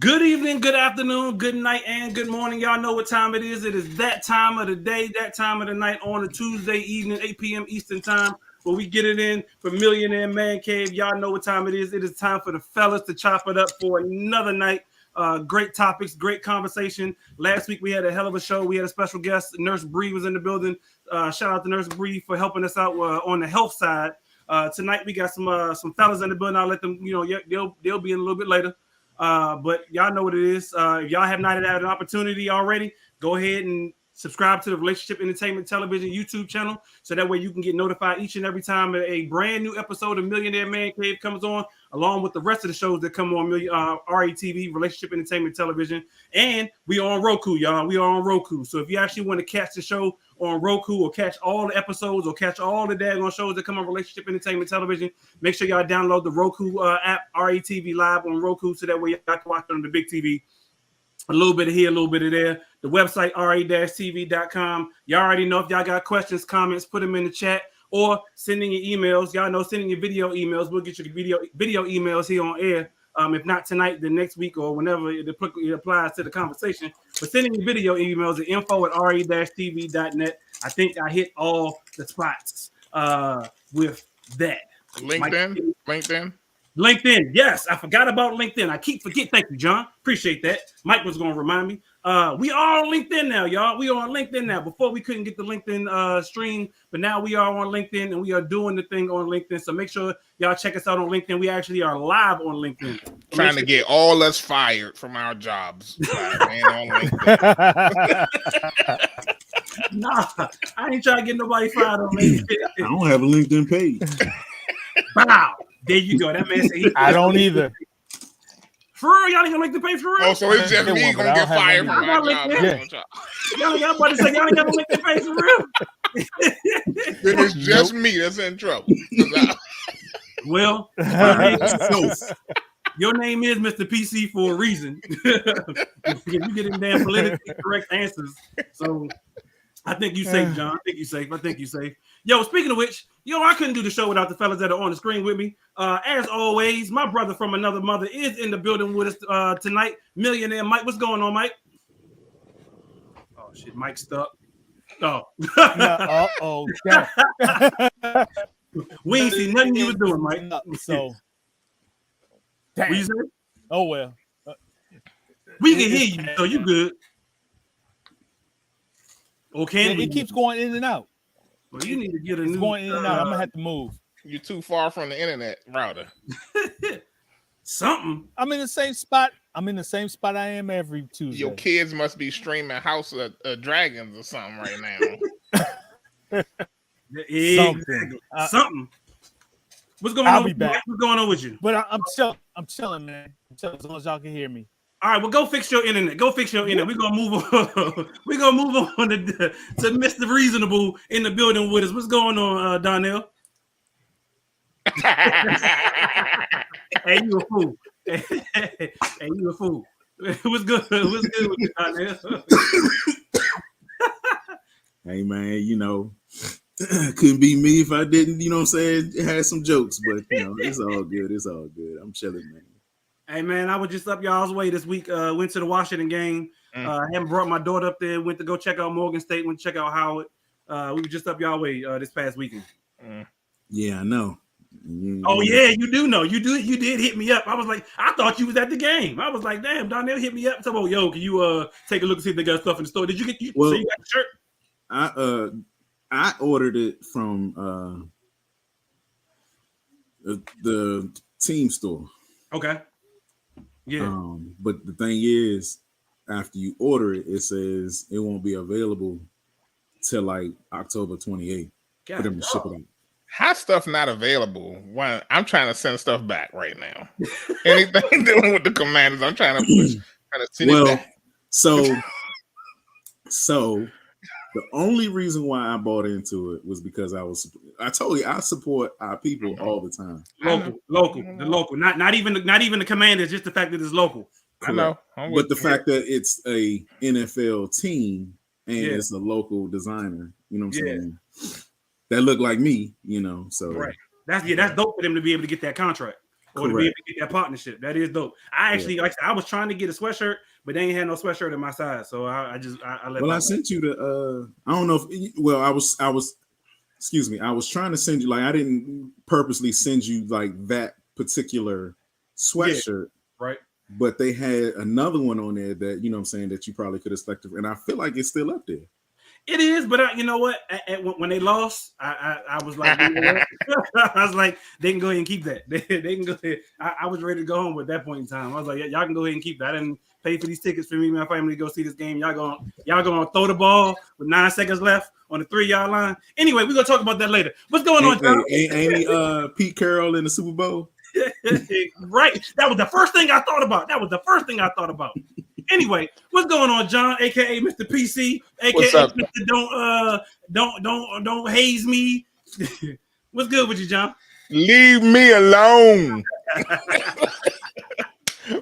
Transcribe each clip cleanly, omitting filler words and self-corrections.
Good evening, good afternoon, good night, and good morning. Y'all know what time it is. It is that time of the day, that time of the night on a Tuesday evening, 8 p.m. Eastern time, where we get it in for Millionaire M.A.N Cave. Y'all know what time it is. It is time for the fellas to chop it up for another night. Great topics, great conversation. Last week we had a hell of a show. We had a special guest. Nurse Bree was in the building. Shout out to Nurse Bree for helping us out on the health side. Tonight we got some fellas in the building. I'll let them, they'll be in a little bit later. But y'all know what it is. If y'all have not had an opportunity already, go ahead and subscribe to the Relationship Entertainment Television YouTube channel, so that way you can get notified each and every time a brand new episode of Millionaire M.A.N Cave comes on, along with the rest of the shows that come on RETV, Relationship Entertainment Television. And we are on Roku, y'all. We are on Roku. So if you actually want to catch the show on Roku, or catch all the episodes, or catch all the daggone shows that come on Relationship Entertainment Television, make sure y'all download the Roku app, RETV Live on Roku, so that way y'all can watch it on the big TV. A little bit of here, a little bit of there. The website, re-tv.com. Y'all already know if y'all got questions, comments, put them in the chat, or sending your emails. Y'all know sending your video emails. We'll get your video emails here on air. If not tonight, then next week, or whenever it applies to the conversation. But sending your video emails at info@re-tv.net. I think I hit all the spots with that. LinkedIn, yes. I forgot about LinkedIn. I keep forgetting. Thank you, John. Appreciate that. Mike was going to remind me. We are on LinkedIn now, y'all. We are on LinkedIn now. Before we couldn't get the LinkedIn stream, but now we are on LinkedIn, and we are doing the thing on LinkedIn. So make sure y'all check us out on LinkedIn. We actually are live on LinkedIn. So trying to get all us fired from our jobs. On LinkedIn. Nah, I ain't trying to get nobody fired on LinkedIn. I don't have a LinkedIn page. Wow. There you go. That man said I don't either. For real, y'all ain't gonna like the pay for real? Oh, so it's just me gonna get fired from my job. Y'all about to say y'all ain't gonna like the pay for real? Then it's just me that's in trouble. Well, your name is Mr. PC for a reason. You get in damn politically correct answers. So I think you safe, John. I think you safe. Yo, speaking of which, I couldn't do the show without the fellas that are on the screen with me. As always, my brother from another mother is in the building with us tonight. Millionaire Mike. What's going on, Mike? Oh, shit. Mike's stuck. Oh. We ain't see nothing you was doing, Mike. So. What you say? Oh, well. We can hear you, so you good. Okay. It keeps going in and out. Well, you need to get a new. Going in and out. I'm gonna have to move. You're too far from the internet router. Something. I'm in the same spot. I am every Tuesday. Your kids must be streaming House of Dragons or something right now. Something. What's going on? I'll be back. What's going on with you? But I'm chilling, man. I'm chilling as long as y'all can hear me. All right, well, go fix your internet. We're gonna move on. We're gonna move on to Mr. Reasonable in the building with us. What's going on, Donnell? Hey, you a fool. Hey, you a fool. What's good? What's good with you, Donnell? Hey, man, couldn't be me if I didn't, it had some jokes, but, it's all good. It's all good. I'm chilling, man. Hey, man, I was just up y'all's way this week. Went to the Washington game. Haven't brought my daughter up there. Went to go check out Morgan State. Went to check out Howard. We were just up y'all way this past weekend. Yeah, I know. Oh, yeah, you do know. You did hit me up. I was like, I thought you was at the game. I was like, damn, Donnell hit me up. So, yo, can you take a look and see if they got stuff in the store? Did you get you? Well, so you got the shirt? I ordered it from the team store. Okay. Yeah. But the thing is, after you order it, it says it won't be available till like October 28th for them to ship it out. How stuff not available when I'm trying to send stuff back right now? Anything dealing with the Commanders, I'm trying to send it back. So the only reason why I bought into it was because I told you I support our people all the time. Local, not even the Commanders, just the fact that it's local. I know, but the fact that it's a NFL team and it's a local designer, you know what I'm saying? That look like me, so right. That's dope for them to be able to get that contract. or to be able to get that partnership. That is dope. I actually, like I was trying to get a sweatshirt, but they ain't had no sweatshirt in my size, so I let. Well, I sent you the. I don't know if. Well, I was. Excuse me. I was trying to send you. Like, I didn't purposely send you like that particular sweatshirt, right? But they had another one on there that, you know what I'm saying, that you probably could have selected, and I feel like it's still up there. It is, but you know what? When they lost, I was like, you know what? I was like, they can go ahead and keep that. They can go ahead. I was ready to go home at that point in time. I was like, y'all can go ahead and keep that. I didn't pay for these tickets for me and my family to go see this game. Y'all gonna throw the ball with 9 seconds left on the 3-yard line. Anyway, we're gonna talk about that later. What's going on, John? Ain't he Pete Carroll in the Super Bowl? Right. That was the first thing I thought about. Anyway, what's going on, John, aka Mr. PC, aka Mr. Don't haze me. What's good with you, John? Leave me alone.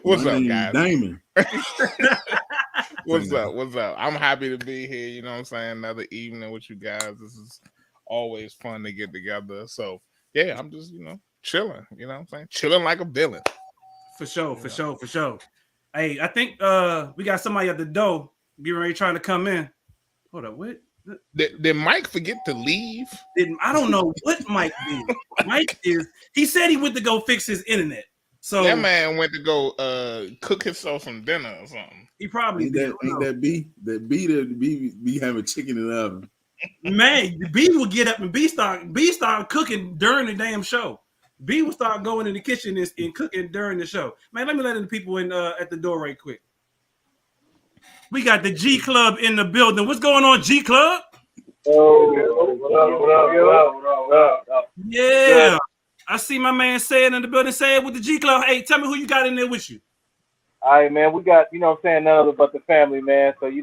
What's up, guys? Damon. What's up? I'm happy to be here. You know what I'm saying? Another evening with you guys. This is always fun to get together. So yeah, I'm just, chilling. You know what I'm saying? Chilling like a villain. For sure. Hey, I think we got somebody at the door getting ready trying to come in. Hold up, what? Did Mike forget to leave? I don't know what Mike did. He said he went to go fix his internet. So that man went to go cook himself some dinner or something. He probably did. That B having chicken in the oven. Man, B will get up and B start cooking during the damn show. B will start going in the kitchen and cooking during the show. Man, let me let the people in at the door right quick. We got the G Club in the building. What's going on, G Club? What up? Yeah. I see my man saying in the building, say it with the G Club. Hey, tell me who you got in there with you. All right, man. We got, none other but the family, man. So, we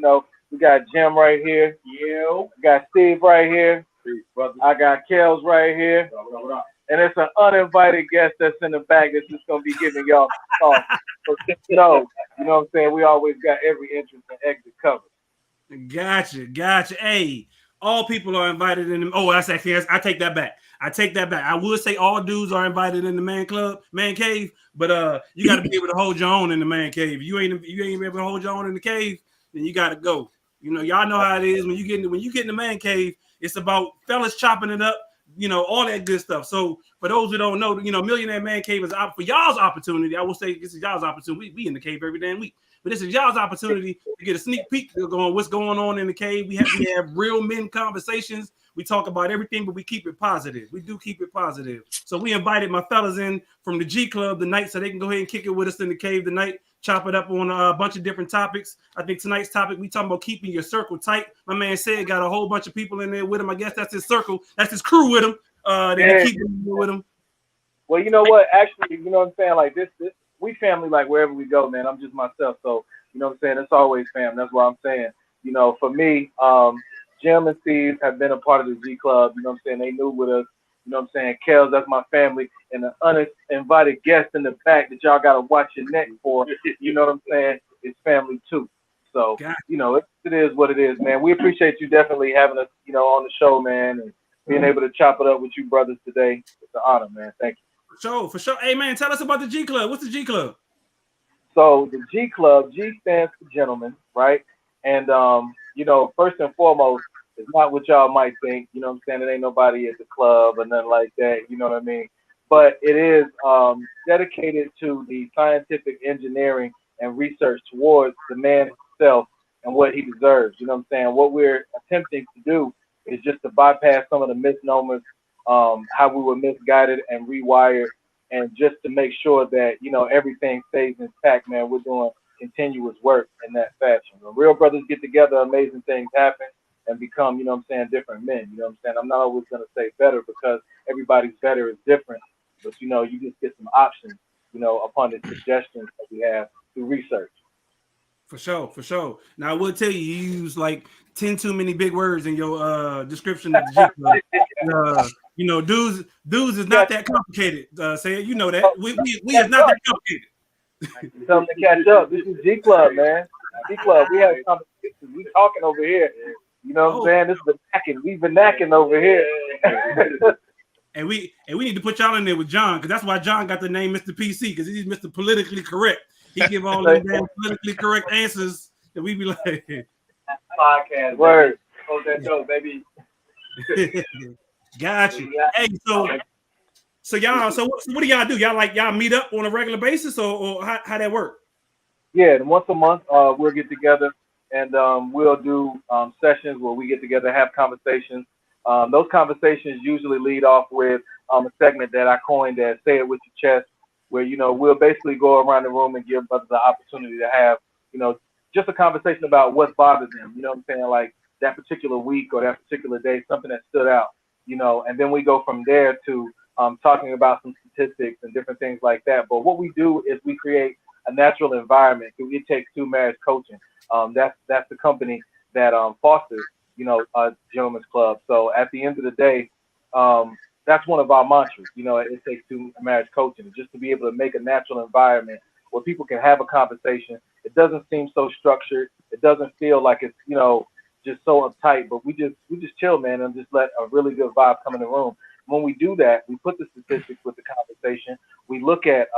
got Jim right here. Yeah. We got Steve right here. I got Kels right here. And it's an uninvited guest that's in the back that's just going to be giving y'all talk. So, you know what I'm saying? We always got every entrance and exit covered. Gotcha. Hey, all people are invited in. I take that back. I would say all dudes are invited in the man cave, but you got to be able to hold your own in the man cave. You ain't able to hold your own in the cave, then you got to go. Y'all know how it is when you get in the man cave. It's about fellas chopping it up. All that good stuff. So for those who don't know, Millionaire Man Cave is for y'all's opportunity. I will say this is y'all's opportunity. We in the cave every damn week, but this is y'all's opportunity to get a sneak peek of what's going on in the cave. We have real men conversations. We talk about everything, but we keep it positive. We do keep it positive. So we invited my fellas in from the G Club tonight so they can go ahead and kick it with us in the cave tonight. Chop it up on a bunch of different topics. I think tonight's topic, we talking about keeping your circle tight. My man said got a whole bunch of people in there with him. I guess that's his circle. That's his crew with him. They keep with him. Well, you know what? Actually, you know what I'm saying? Like this, we family like wherever we go, man. I'm just myself. So, you know what I'm saying? It's always family. That's what I'm saying. For me, Jim and Steve have been a part of the G Club. You know what I'm saying? They knew with us. You know what I'm saying? Kels, that's my family. And the uninvited guest in the back that y'all got to watch your neck for, you know what I'm saying? It's family too. So, it is what it is, man. We appreciate you definitely having us, on the show, man, and being able to chop it up with you brothers today. It's an honor, man. Thank you. For sure. Hey, man, tell us about the G Club. What's the G Club? So the G Club, G stands for gentlemen, right? And, first and foremost, it's not what y'all might think. You know what I'm saying? It ain't nobody at the club or nothing like that. You know what I mean? But it is dedicated to the scientific engineering and research towards the man himself and what he deserves. You know what I'm saying? What we're attempting to do is just to bypass some of the misnomers, how we were misguided and rewired, and just to make sure that, everything stays intact, man. We're doing continuous work in that fashion. When real brothers get together, amazing things happen and become, different men. You know what I'm saying? I'm not always going to say better because everybody's better is different, but, you just get some options, upon the suggestions that we have through research. For sure. Now, I will tell you, you use like 10 too many big words in your description of the G Club. Dudes is not that complicated. Say it, you know that. We is not that complicated. Tell them to catch up. This is G Club, man. G Club. We have conversations. We talking over here. You know what I'm saying? This is the knacking. We've been knacking over here. And we need to put y'all in there with John, because that's why John got the name Mr. PC, because he's Mr. Politically Correct. He give all them damn politically correct answers, and we be like, podcast. Word. Hold that dope, baby. got you. Hey, so y'all, so what do y'all do? Y'all meet up on a regular basis, or how that work? Yeah, and once a month, we'll get together and we'll do sessions where we get together, have conversations. Those conversations usually lead off with a segment that I coined as "Say It With Your Chest," where we'll basically go around the room and give brothers the opportunity to have just a conversation about what bothers them. You know what I'm saying? Like that particular week or that particular day, something that stood out. And then we go from there to talking about some statistics and different things like that. But what we do is we create a natural environment through It Takes Two Marriage Coaching. That's the company that fosters, Gentlemen's Club. So at the end of the day, that's one of our mantras. It takes two marriage coaching, just to be able to make a natural environment where people can have a conversation. It doesn't seem so structured. It doesn't feel like it's just so uptight. But we just chill, man, and just let a really good vibe come in the room. When we do that, we put the statistics with the conversation. We look at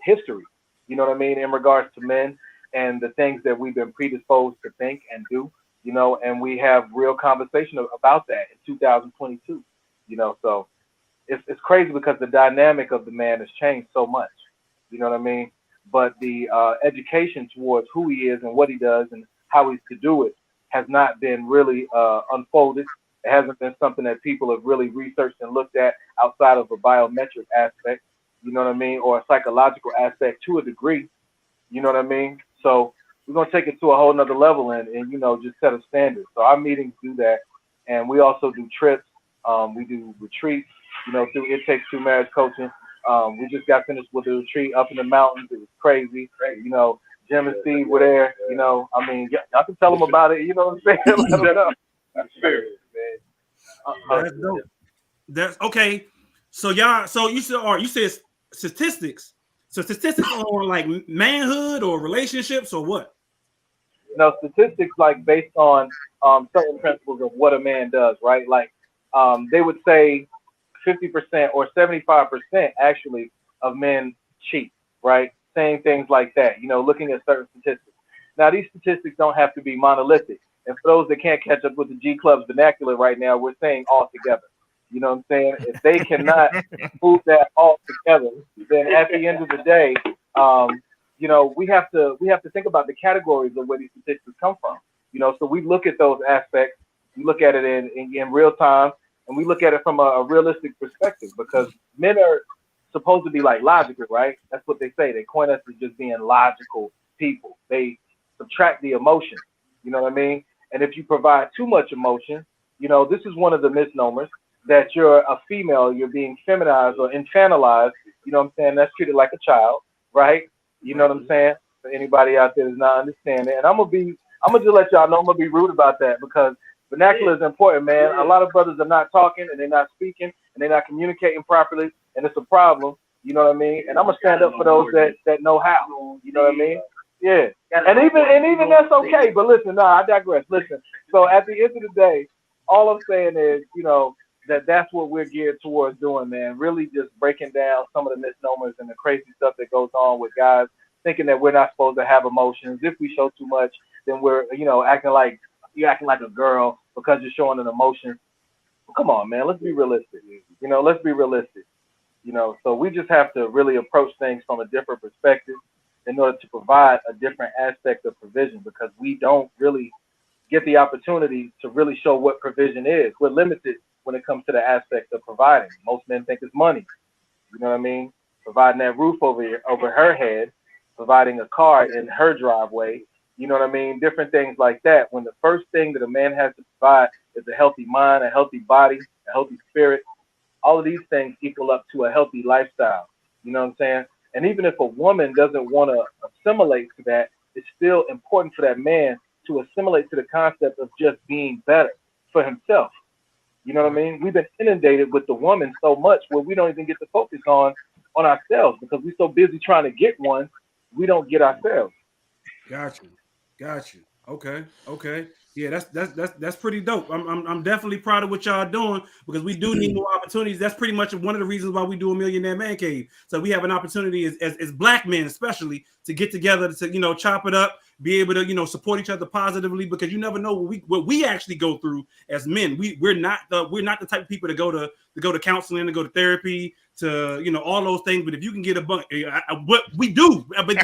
history. You know what I mean, in regards to men and the things that we've been predisposed to think and do. And we have real conversation about that in 2022. So it's crazy because the dynamic of the man has changed so much. You know what I mean? But the education towards who he is and what he does and how he's to do it has not been really unfolded. It hasn't been something that people have really researched and looked at outside of a biometric aspect, you know what I mean, or a psychological aspect to a degree, you know what I mean? So we're going to take it to a whole nother level and just set a standard. So our meetings do that. And we also do trips. We do retreats, through It Takes Two Marriage Coaching. We just got finished with a retreat up in the mountains. It was crazy. Jim and Steve were there. Y'all can tell them about it. You know what I'm saying? Let them know. That's dope. That's okay. So you said statistics. So statistics on like manhood or relationships or what? No, statistics like based on certain principles of what a man does, right? Like they would say 50% or 75% actually of men cheat, right? Saying things like that, looking at certain statistics. Now, these statistics don't have to be monolithic. And for those that can't catch up with the G Club's vernacular right now, we're saying all together. You know what I'm saying? If they cannot move that all together, then at the end of the day, we have to think about the categories of where these statistics come from. So we look at those aspects, we look at it in real time, and we look at it from a realistic perspective, because men are supposed to be like logical, right? That's what they say. They coin us as just being logical people. They subtract the emotion. You know what I mean? And if you provide too much emotion, this is one of the misnomers, that you're a female, you're being feminized or infantilized. You know what I'm saying? That's treated like a child, right? You know what I'm saying? For anybody out there that's not understanding. And I'm gonna just let y'all know I'm gonna be rude about that, because vernacular is important, man. A lot of brothers are not talking and they're not speaking and they're not communicating properly, and it's a problem. You know what I mean? And I'm gonna stand up for those that know how. You know what I mean? Yeah. And even that's okay. But listen, I digress. Listen. So at the end of the day, all I'm saying is, that's what we're geared towards doing, man. Really just breaking down some of the misnomers and the crazy stuff that goes on with guys thinking that we're not supposed to have emotions. If we show too much, then we're, acting like a girl because you're showing an emotion. Well, come on, man. Let's be realistic. Let's be realistic. So we just have to really approach things from a different perspective in order to provide a different aspect of provision, because we don't really get the opportunity to really show what provision is. We're limited when it comes to the aspect of providing. Most men think it's money. You know what I mean? Providing that roof over her head, providing a car in her driveway. You know what I mean? Different things like that. When the first thing that a man has to provide is a healthy mind, a healthy body, a healthy spirit, all of these things equal up to a healthy lifestyle. You know what I'm saying? And even if a woman doesn't want to assimilate to that, it's still important for that man to assimilate to the concept of just being better for himself. You know what I mean? We've been inundated with the woman so much where we don't even get to focus on ourselves, because we're so busy trying to get one, we don't get ourselves. Got you. Okay. Yeah, that's pretty dope. I'm definitely proud of what y'all doing because we do need more opportunities. That's pretty much one of the reasons why we do a Millionaire Man Cave. So we have an opportunity as black men, especially, to get together to chop it up, be able to support each other positively, because you never know what we actually go through as men. We're not the type of people to go to counseling, to go to therapy, to all those things. But if you can get a bunch, what we do, but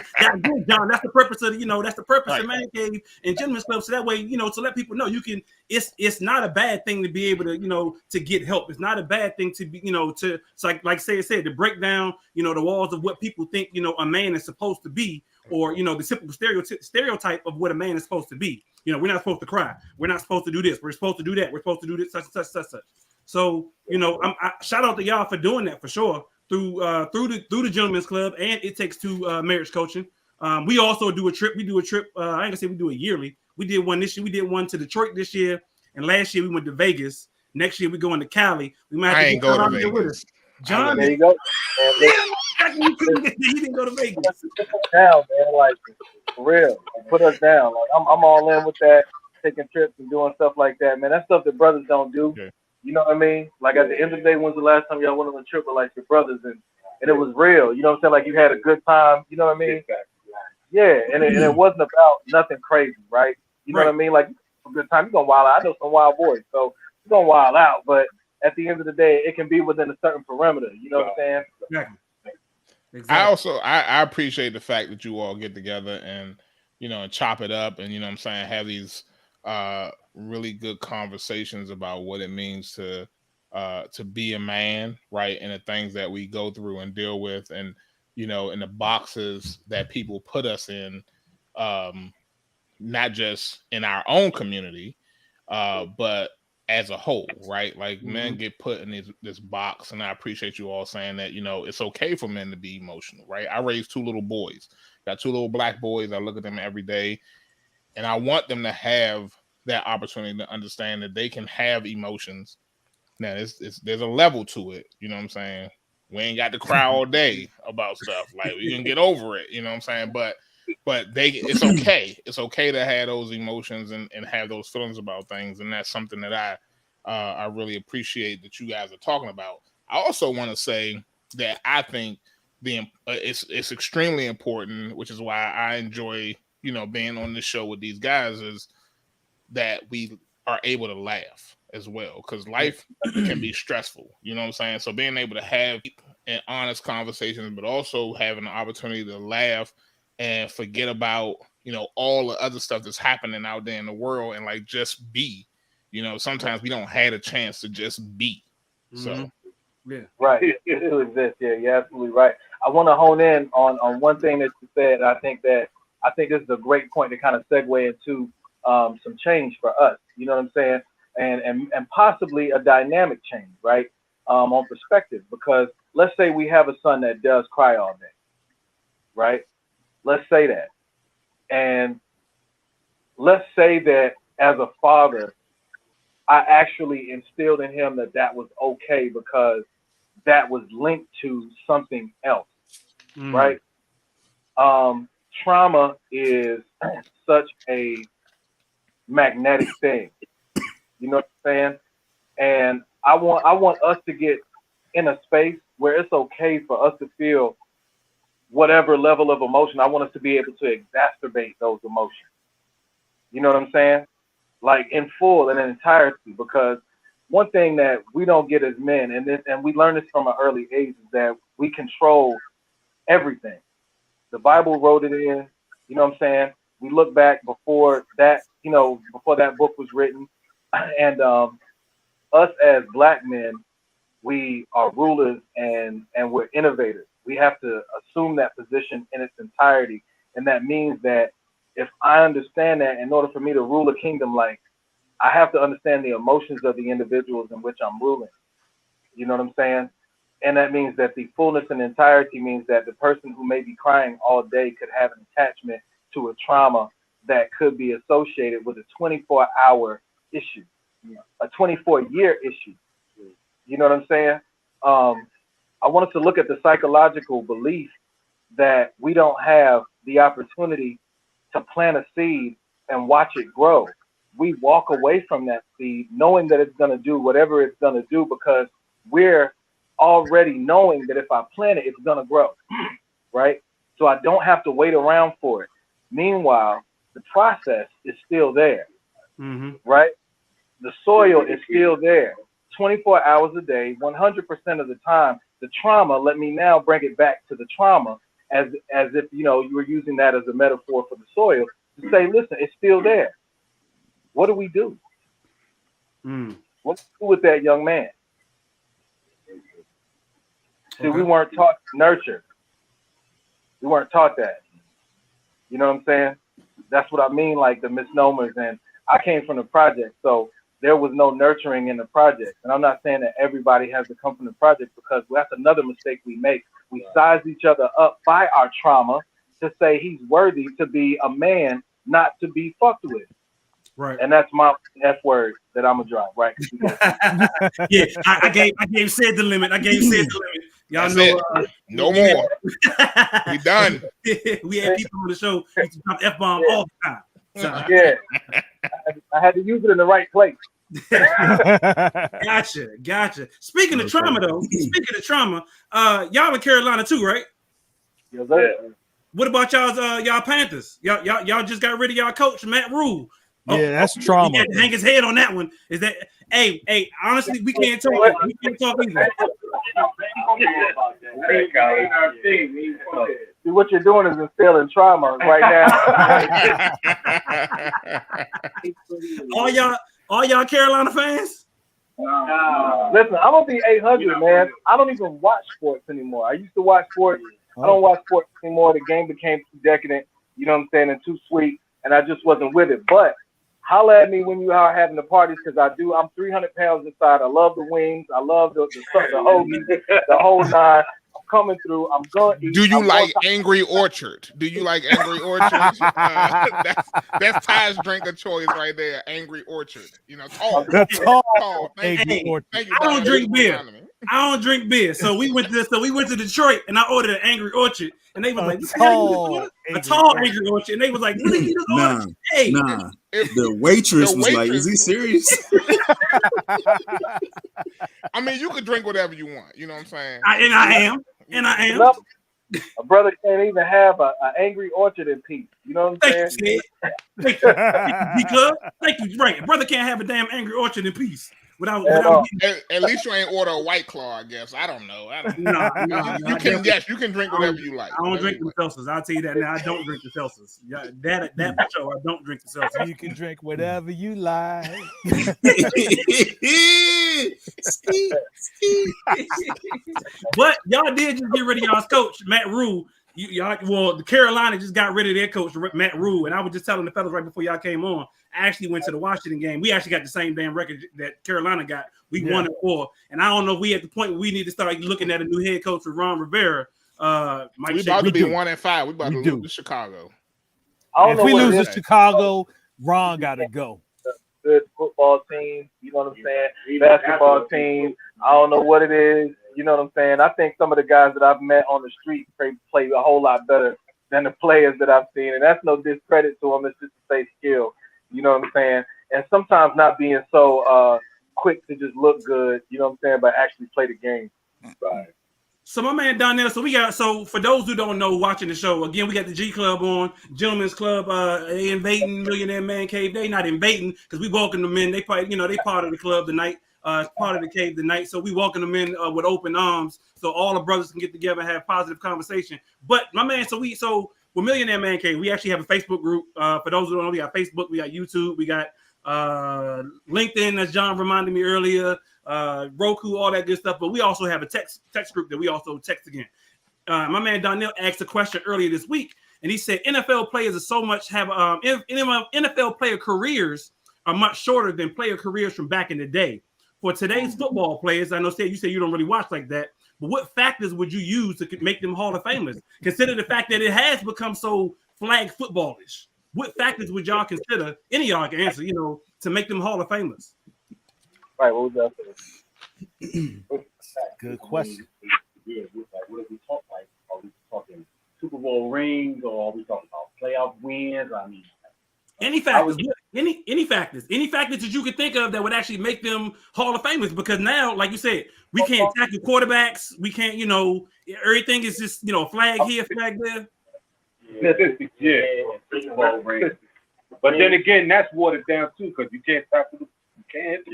John, that's the purpose of that's the purpose of Man Cave and Gentlemen's Club. So that way, to let people know you can. It's not a bad thing to be able to to get help. It's not a bad thing to be to like say it said, to break down the walls of what people think a man is supposed to be, or the simple stereotype of what a man is supposed to be. We're not supposed to cry. We're not supposed to do this. We're supposed to do that. We're supposed to do this, such. So I shout out to y'all for doing that for sure through the Gentlemen's Club and It Takes Two marriage coaching. We also do a trip. We do a trip. I ain't gonna say we do it yearly. We did one this year. We did one to Detroit this year, and last year we went to Vegas. Next year we going to Cali. We might have to go to Vegas. John, there you go. he didn't go to Vegas. Down, man, like for real. Put us down. Like I'm all in with that. Taking trips and doing stuff like that, man. That's stuff that brothers don't do. Okay. You know what I mean? Like at the end of the day, when's the last time y'all went on a trip with like your brothers and it was real? You know what I'm saying? Like you had a good time. You know what I mean? Yeah, and it wasn't about nothing crazy, right? You know what I mean? Like a good time. You're gonna wild out. I know some wild boys, so you're gonna wild out. But at the end of the day, it can be within a certain parameter. You know what I'm saying? Exactly. I appreciate the fact that you all get together and and chop it up and have these really good conversations about what it means to be a man, right? And the things that we go through and deal with, and in the boxes that people put us in, not just in our own community, but as a whole, right? Like men get put in this box, and I appreciate you all saying that, it's okay for men to be emotional, right? I raised 2 little boys, got 2 little black boys. I look at them every day, and I want them to have that opportunity to understand that they can have emotions. Now, there's a level to it, you know what I'm saying? We ain't got to cry all day about stuff. Like, we can get over it, you know what I'm saying? But it's okay. It's okay to have those emotions and have those feelings about things. And that's something that I really appreciate that you guys are talking about. I also want to say that I think it's extremely important, which is why I enjoy, being on this show with these guys, is that we are able to laugh as well, because life can be stressful, you know what I'm saying? So being able to have an honest conversation, but also having the opportunity to laugh and forget about, all the other stuff that's happening out there in the world, and like just be, sometimes we don't have a chance to just be. So yeah, right. It still exists. Yeah, you're absolutely right. I want to hone in on one thing that you said. I think this is a great point to kind of segue into some change for us. You know what I'm saying? And possibly a dynamic change, right? On perspective, because let's say we have a son that does cry all day, right? Let's say that. And let's say that as a father, I actually instilled in him that was okay because that was linked to something else, right? Trauma is such a magnetic thing. You know what I'm saying? And I want us to get in a space where it's okay for us to feel whatever level of emotion. I want us to be able to exacerbate those emotions. You know what I'm saying? Like in full and in entirety, because one thing that we don't get as men, and we learn this from an early age, is that we control everything. The Bible wrote it in, you know what I'm saying? We look back before that, before that book was written, and us as black men, we are rulers and we're innovators. We have to assume that position in its entirety. And that means that if I understand that, in order for me to rule a kingdom, like, I have to understand the emotions of the individuals in which I'm ruling. You know what I'm saying? And that means that the fullness and entirety means that the person who may be crying all day could have an attachment to a trauma that could be associated with a 24-hour issue, a 24-year issue. You know what I'm saying? I want us to look at the psychological belief that we don't have the opportunity to plant a seed and watch it grow. we walk away from that seed knowing that it's going to do whatever it's going to do because we're already knowing that if I plant it, it's going to grow, right? So I don't have to wait around for it. Meanwhile, the process is still there, right? The soil is still there, 24 hours a day, 100% of the time. The trauma, let me now bring it back to the trauma as if, you know, you were using that as a metaphor for the soil to say, listen, it's still there. What do we do? What do we do with that young man? See, we weren't taught nurture. We weren't taught that. You know what I'm saying? That's what I mean, like the misnomers. And I came from the project, so there was no nurturing in the project. And I'm not saying that everybody has to come from the project because that's another mistake we make. We size each other up by our trauma to say he's worthy to be a man, not to be fucked with. Right. And that's my F word that I'm gonna drop, right? Yeah, I gave said the limit. I gave said the limit. Y'all That's know no more. We done. We had people on the show used to drop F-bomb all the time. So. Yeah. I had to use it in the right place. Gotcha. Speaking of trauma, though, y'all in Carolina too, right? Yes, sir. What about y'all Panthers? Y'all just got rid of y'all coach, Matt Rule. Yeah, that's trauma. He had to hang his head on that one. Is that hey? Honestly, we can't talk. We can't talk either. See, what you're doing is instilling trauma right now. all y'all Carolina fans? Listen, I'm gonna be 800, man. I don't even watch sports anymore. I used to watch sports. I don't watch sports anymore. The game became too decadent, you know what I'm saying, and too sweet, and I just wasn't with it. But holla at me when you are having the parties, because I do. I'm 300 pounds inside. I love the wings. I love the hoagie, the whole nine. I'm coming through. I'm going to eat. Do you like Angry Orchard? Do you like Angry Orchard? That's Ty's drink of choice right there. Angry Orchard. You know, tall. Thank you. I don't drink beer. I don't drink beer. So we went to Detroit and I ordered an Angry Orchard. And they was like, a tall Angry Orchard. And they was like, what are you ordering? Hey. Nah. The waitress was like, is he serious? I mean, you could drink whatever you want. You know what I'm saying? I am. A brother can't even have an Angry Orchard in peace. You know what I'm saying? Thank you. Thank you. Right. A brother can't have a damn Angry Orchard in peace. At least you ain't order a White Claw, I guess. I don't know. You can drink whatever you like. I don't drink the seltzers. I'll tell you that now. I don't drink the seltzers. Yeah, that for sure. I don't drink the seltzers. You can drink whatever you like. But y'all did just get rid of y'all's coach, Matt Rule. The Carolina just got rid of their coach, Matt Rule. And I was just telling the fellas right before y'all came on, I actually went to the Washington game. We actually got the same damn record that Carolina got. We 1-4. And I don't know if we at the point where we need to start looking at a new head coach for Ron Rivera. We about to be 1-5. We about to lose to Chicago. If we lose to Chicago, Ron got to go. Good football team, you know what I'm saying? Basketball team, I don't know what it is, you know what I'm saying? I think some of the guys that I've met on the street play a whole lot better than the players that I've seen, and that's no discredit to them. It's just to say skill, you know what I'm saying? And sometimes not being so quick to just look good, you know what I'm saying, but actually play the game. Right. So my man Donnell, so for those who don't know, watching the show, again, we got the G Club on, Gentlemen's Club, they invading Millionaire Man Cave. They not invading because we welcome them in. They probably, they part of the club tonight, part of the cave tonight. So we welcome them in with open arms so all the brothers can get together and have positive conversation. But my man, so with Millionaire Man Cave, we actually have a Facebook group. For those who don't know, we got Facebook, we got YouTube, we got LinkedIn, as John reminded me earlier, Roku, all that good stuff. But we also have a text group that we also text again. My man Donnell asked a question earlier this week, and he said NFL players NFL player careers are much shorter than player careers from back in the day. For today's football players, I know you say you don't really watch like that, but what factors would you use to make them Hall of Famers? Consider the fact that it has become so flag footballish. What factors would y'all consider? Any of y'all can answer, to make them Hall of Famers. Right. What was that? Good question. Yeah, what if we talk like? Are we talking Super Bowl rings, or are we talking about playoff wins? I mean, Any factors, any factors that you could think of that would actually make them Hall of Famers. Because now, like you said, we can't tackle quarterbacks. We can't, everything is just, flag here, flag there. Yeah. But then again, that's watered down too, because you can't tackle the, you can't hit the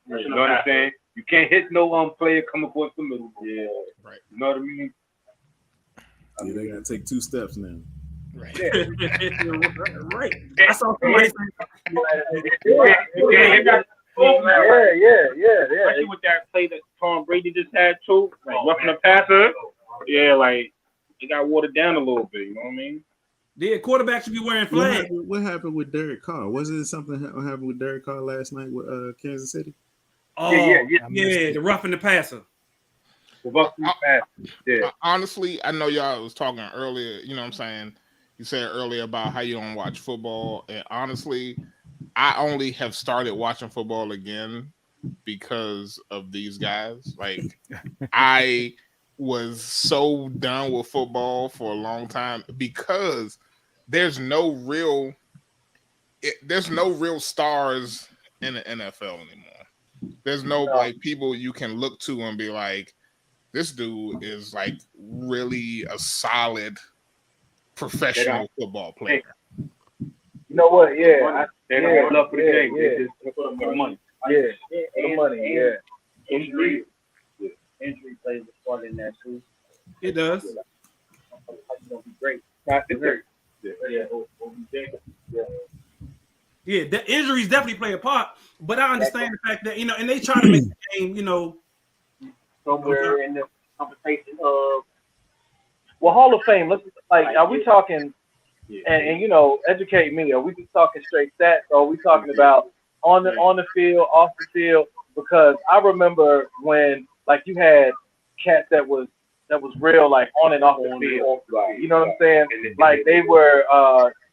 player. You know what I'm saying? You can't hit no player come across the middle. Yeah. Right. You know what I mean? Yeah, they gotta take 2 steps now. Right. Right. I saw somebody Especially with that play that Tom Brady just had too, like roughing the passer. Yeah, like it got watered down a little bit. You know what I mean? Yeah, quarterback should be wearing flags. What happened with Derek Carr? Wasn't it something happened with Derek Carr last night with Kansas City? Oh, yeah, the roughing the passer. Honestly, I know y'all was talking earlier, you know what I'm saying? You said earlier about how you don't watch football. And honestly, I only have started watching football again because of these guys. Like, I was so done with football for a long time because there's no real stars in the NFL anymore. There's no like people you can look to and be like, this dude is like really a solid professional football player. You know what? Yeah, they don't have love for the game. Yeah. They just for the money. Yeah, for the money. Yeah. Injury plays a part in that too. It does. It's gonna be great. Not the dirt. Yeah, the injuries definitely play a part, but I understand the fact that, and they try to make the game, somewhere in the conversation of, well, Hall of Fame. Let's are we talking? And educate me. Are we just talking straight stats, or are we talking about on the field, off the field? Because I remember when you had cats that was real, like on and off the field. You know what I'm saying? Like they were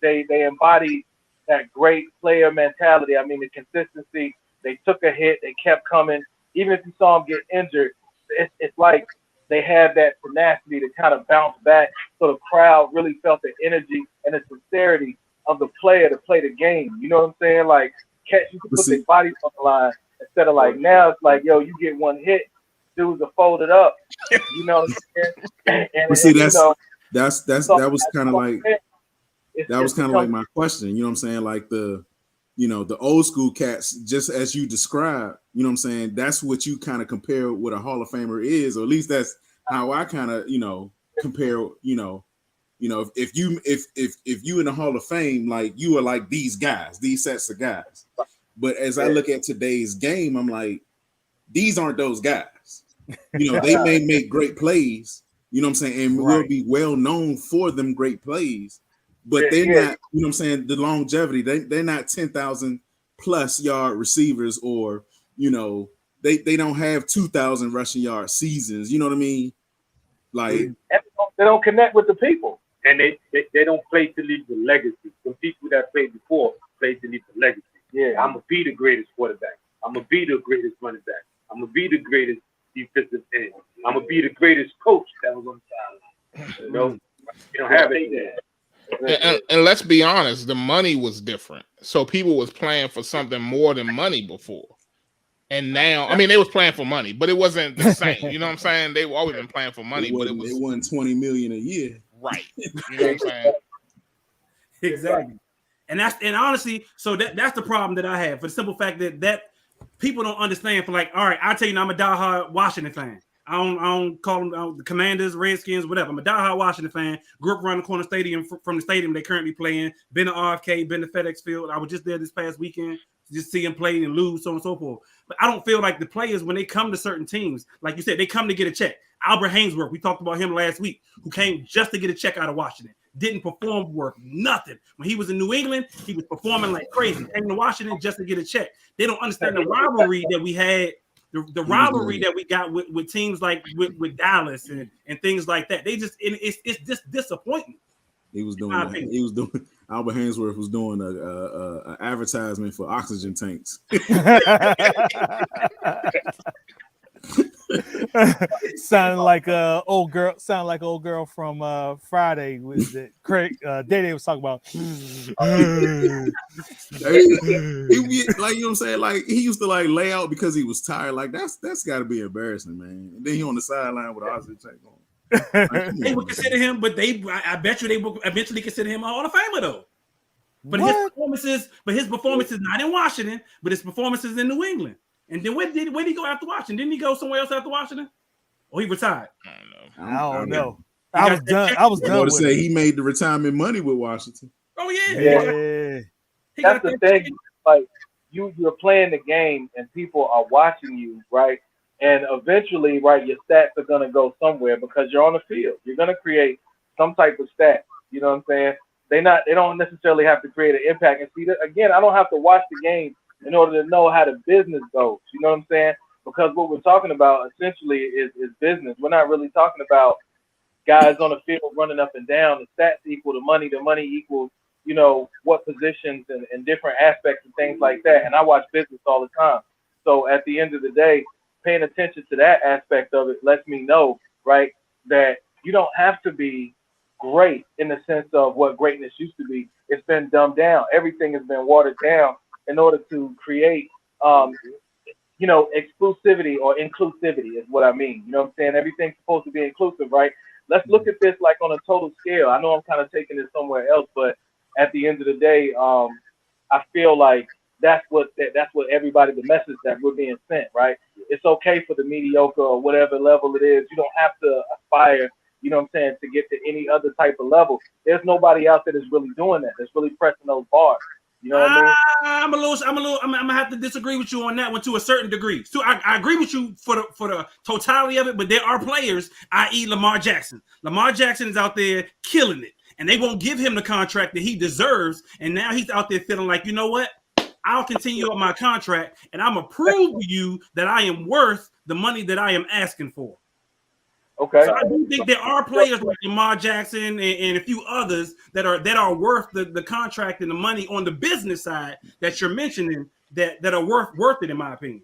they embodied that great player mentality. I mean, the consistency. They took a hit, they kept coming. Even if you saw them get injured, it's like they had that tenacity to kind of bounce back. So the crowd really felt the energy and the sincerity of the player to play the game. You know what I'm saying? Like, cats, you can put their bodies on the line instead of like now it's like, yo, you get one hit, dudes are folded up. You know what I'm saying? That was kind of like like my question. You know what I'm saying? Like the old school cats, just as you described, you know what I'm saying? That's what you kind of compare what a Hall of Famer is, or at least that's how I kind of, compare, if you in the Hall of Fame, like you are like these guys, these sets of guys. But as I look at today's game, I'm like, these aren't those guys. They may make great plays, you know what I'm saying? And will be well known for them great plays. But they're not, you know what I'm saying, the longevity. They're not 10,000 plus yard receivers, or, they don't have 2,000 rushing yard seasons. You know what I mean? Like, they don't connect with the people. And they don't play to leave the legacy. Some people that played before play to leave the legacy. Yeah. I'm going to be the greatest quarterback. I'm going to be the greatest running back. I'm going to be the greatest defensive end. I'm going to be the greatest coach that was on the sideline. You don't have it there. And let's be honest, the money was different. So people was playing for something more than money before. And now, I mean, they was playing for money, but it wasn't the same. You know what I'm saying? They've always been playing for money, but it won $20 million a year. Right. You know what I'm saying? Exactly. And honestly, so that's the problem that I have, for the simple fact that people don't understand. For like, all right, I tell you, I'm a diehard Washington fan. I don't call them the Commanders, Redskins, whatever. I'm a diehard Washington fan. Grew up around the corner stadium from the stadium they currently play in. Been to RFK, been to FedEx Field. I was just there this past weekend to just see them play and lose, so on and so forth. But I don't feel like the players, when they come to certain teams, like you said, they come to get a check. Albert Hainsworth, we talked about him last week, who came just to get a check out of Washington. Didn't perform worth nothing. When he was in New England, he was performing like crazy. Came to Washington just to get a check. They don't understand the rivalry that we had. The rivalry that we got with teams like with Dallas and things like that. It's just disappointing. Albert Hainsworth was doing a advertisement for oxygen tanks. Sounding like old girl. Sound like old girl from Friday with the Craig. Day was talking about. He like, you know what I'm saying? Like, he used to like lay out because he was tired. Like, that's got to be embarrassing, man. And then he on the sideline with Ozzy check on. Like, They would consider him, but I bet you they will eventually consider him a Hall of Famer though. But his performances not in Washington, but his performances in New England. And then where did he go after Washington? Didn't he go somewhere else after Washington? Or he retired? I don't know. I was done. I was I done want with to say it. he made the retirement money with Washington. Oh yeah. Yeah. That's the thing. Like, you're playing the game and people are watching you, right? And eventually, right, your stats are gonna go somewhere because you're on the field. You're gonna create some type of stat. You know what I'm saying? They don't necessarily have to create an impact. And see, again, I don't have to watch the game in order to know how the business goes. You know what I'm saying? Because what we're talking about essentially is business. We're not really talking about guys on the field running up and down. The stats equal the money equals, you know, what positions and different aspects and things like that. And I watch business all the time. So at the end of the day, paying attention to that aspect of it lets me know, right, that you don't have to be great in the sense of what greatness used to be. It's been dumbed down. Everything has been watered down in order to create, you know, exclusivity or inclusivity is what I mean. You know what I'm saying? Everything's supposed to be inclusive, right? Let's look at this like on a total scale. I know I'm kind of taking this somewhere else, but at the end of the day, I feel like that's what everybody, the message that we're being sent, right? It's okay for the mediocre or whatever level it is. You don't have to aspire, you know what I'm saying, to get to any other type of level. There's nobody out there that's really doing that. That's really pressing those bars. You know what I mean? I'm gonna have to disagree with you on that one to a certain degree. So I agree with you for the totality of it, but there are players, i.e. Lamar Jackson. Lamar Jackson is out there killing it, and they won't give him the contract that he deserves. And now he's out there feeling like, you know what? I'll continue on my contract, and I'm gonna prove to you that I am worth the money that I am asking for. Okay. So I do think there are players like Lamar Jackson and a few others that are worth the contract and the money on the business side that you're mentioning that are worth it, in my opinion.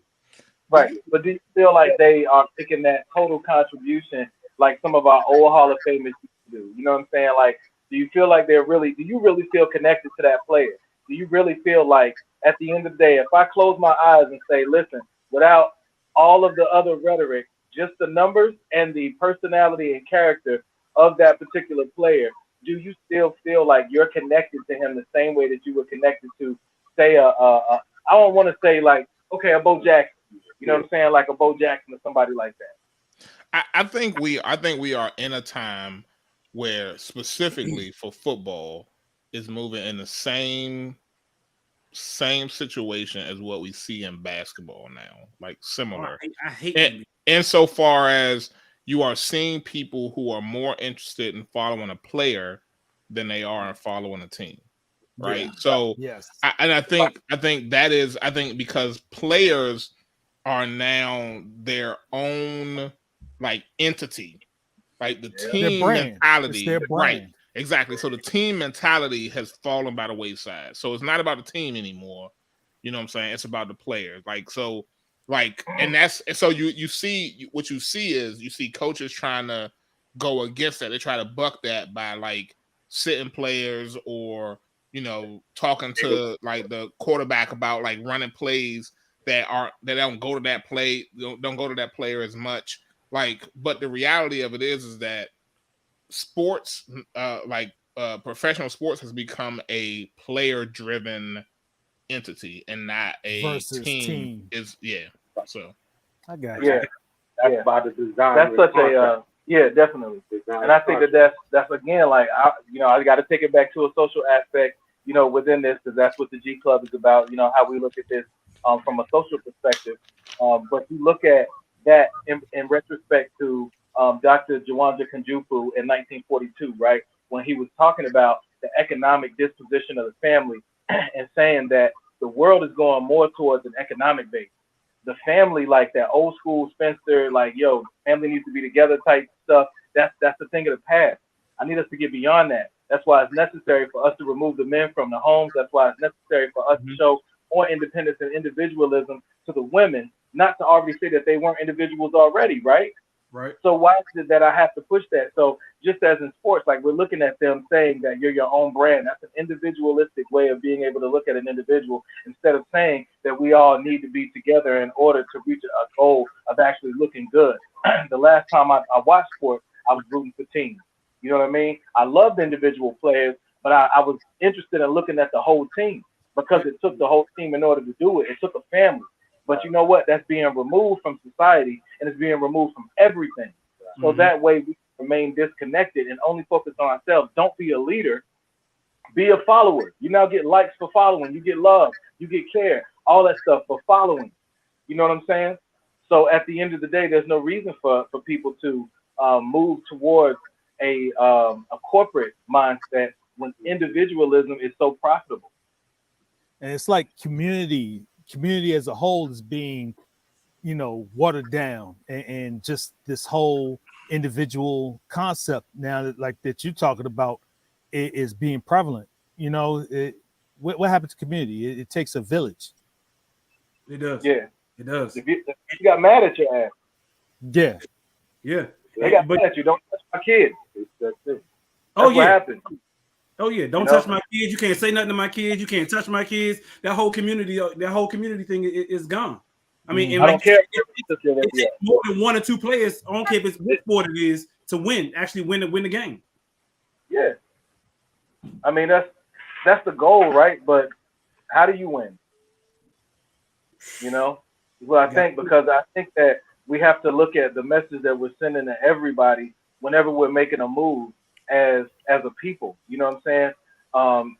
Right. But do you feel like they are making that total contribution like some of our old Hall of Famers used to do? You know what I'm saying? Like, do you feel like do you really feel connected to that player? Do you really feel like at the end of the day, if I close my eyes and say, listen, without all of the other rhetoric, just the numbers and the personality and character of that particular player, do you still feel like you're connected to him the same way that you were connected to, say, I don't want to say like, okay, a Bo Jackson, you know what I'm saying, like a Bo Jackson or somebody like that. I think we are in a time where specifically for football is moving in the same situation as what we see in basketball now, like similar. I hate and insofar as you are seeing people who are more interested in following a player than they are in following a team, right? Yeah. So yes, I think because players are now their own like entity, like the team mentality, right? Exactly. So the team mentality has fallen by the wayside. So it's not about the team anymore. You know what I'm saying? It's about the players. Like, so, like, and that's, so you see, what you see is you see coaches trying to go against that. They try to buck that by like sitting players or, you know, talking to like the quarterback about like running plays that don't go to that play, don't go to that player as much. Like, but the reality of it is that sports, professional sports has become a player-driven entity and not a team. So I got you. That's by the design. That's such a definitely. And I think that's again like I got to take it back to a social aspect, you know, within this, because that's what the G Club is about. You know, how we look at this from a social perspective. But you look at that in retrospect to Dr. Jawanja Kunjufu in 1942, right? When he was talking about the economic disposition of the family and saying that the world is going more towards an economic base. The family, like that old school spinster, like, yo, family needs to be together type stuff, that's the thing of the past. I need us to get beyond that. That's why it's necessary for us to remove the men from the homes. That's why it's necessary for us to show more independence and individualism to the women, not to already say that they weren't individuals already, right? Right. So why is it that I have to push that? So just as in sports, like we're looking at them saying that you're your own brand. That's an individualistic way of being able to look at an individual instead of saying that we all need to be together in order to reach a goal of actually looking good. The last time I watched sports, I was rooting for teams. You know what I mean? I loved individual players, but I was interested in looking at the whole team because it took the whole team in order to do it. It took a family. But you know what? That's being removed from society and it's being removed from everything. So that way we remain disconnected and only focus on ourselves. Don't be a leader. Be a follower. You now get likes for following. You get love. You get care. All that stuff for following. You know what I'm saying? So at the end of the day, there's no reason for people to move towards a corporate mindset when individualism is so profitable. And it's like community as a whole is being, watered down, and just this whole individual concept now that you're talking about is being prevalent. What happens to community? It takes a village. It does. Yeah, it does. If you got mad at your ass. Yeah. They got mad at you. Don't touch my kids. That's it. What happened. Oh yeah, don't touch my kids. You can't say nothing to my kids. You can't touch my kids. That whole community thing is gone. I mean, and I don't care. It's more than one or two players. I don't care if it's what sport it is to win the game. Yeah, I mean that's the goal, right? But how do you win? Well, I think because I think that we have to look at the message that we're sending to everybody whenever we're making a move as a people. You know what I'm saying?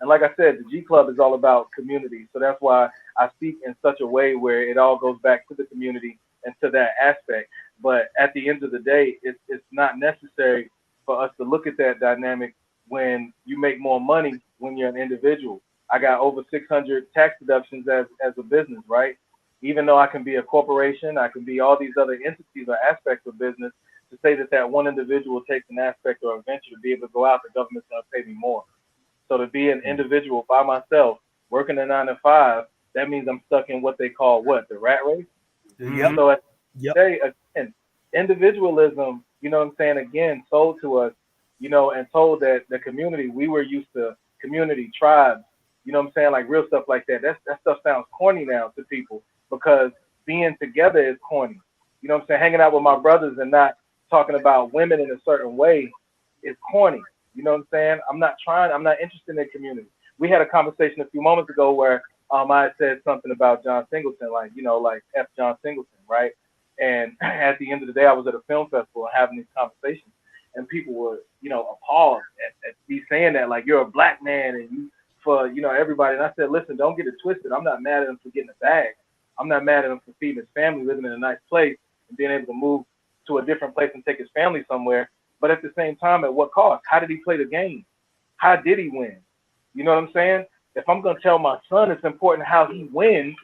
And like I said, the G Club is all about community. So that's why I speak in such a way where it all goes back to the community and to that aspect. But at the end of the day, it's not necessary for us to look at that dynamic when you make more money when you're an individual. I got over 600 tax deductions as a business, right? Even though I can be a corporation, I can be all these other entities or aspects of business, to say that one individual takes an aspect or a venture to be able to go out, the government's going to pay me more. So to be an individual by myself, working a 9 to 5, that means I'm stuck in what they call the rat race. Yep. So at the day, again, individualism, you know what I'm saying, again, sold to us, and told that the community, we were used to community, tribes, you know what I'm saying, like real stuff like that. That stuff sounds corny now to people because being together is corny. You know what I'm saying? Hanging out with my brothers and not talking about women in a certain way is corny. You know what I'm saying? I'm not interested in community. We had a conversation a few moments ago where I said something about John Singleton, like F John Singleton, right? And at the end of the day, I was at a film festival having these conversations, and people were, appalled at me saying that, like, you're a black man and you for, everybody. And I said, listen, don't get it twisted. I'm not mad at him for getting a bag. I'm not mad at him for feeding his family, living in a nice place, and being able to move to a different place and take his family somewhere. But at the same time, at what cost? How did he play the game? How did he win? You know what I'm saying? If I'm going to tell my son it's important how he wins,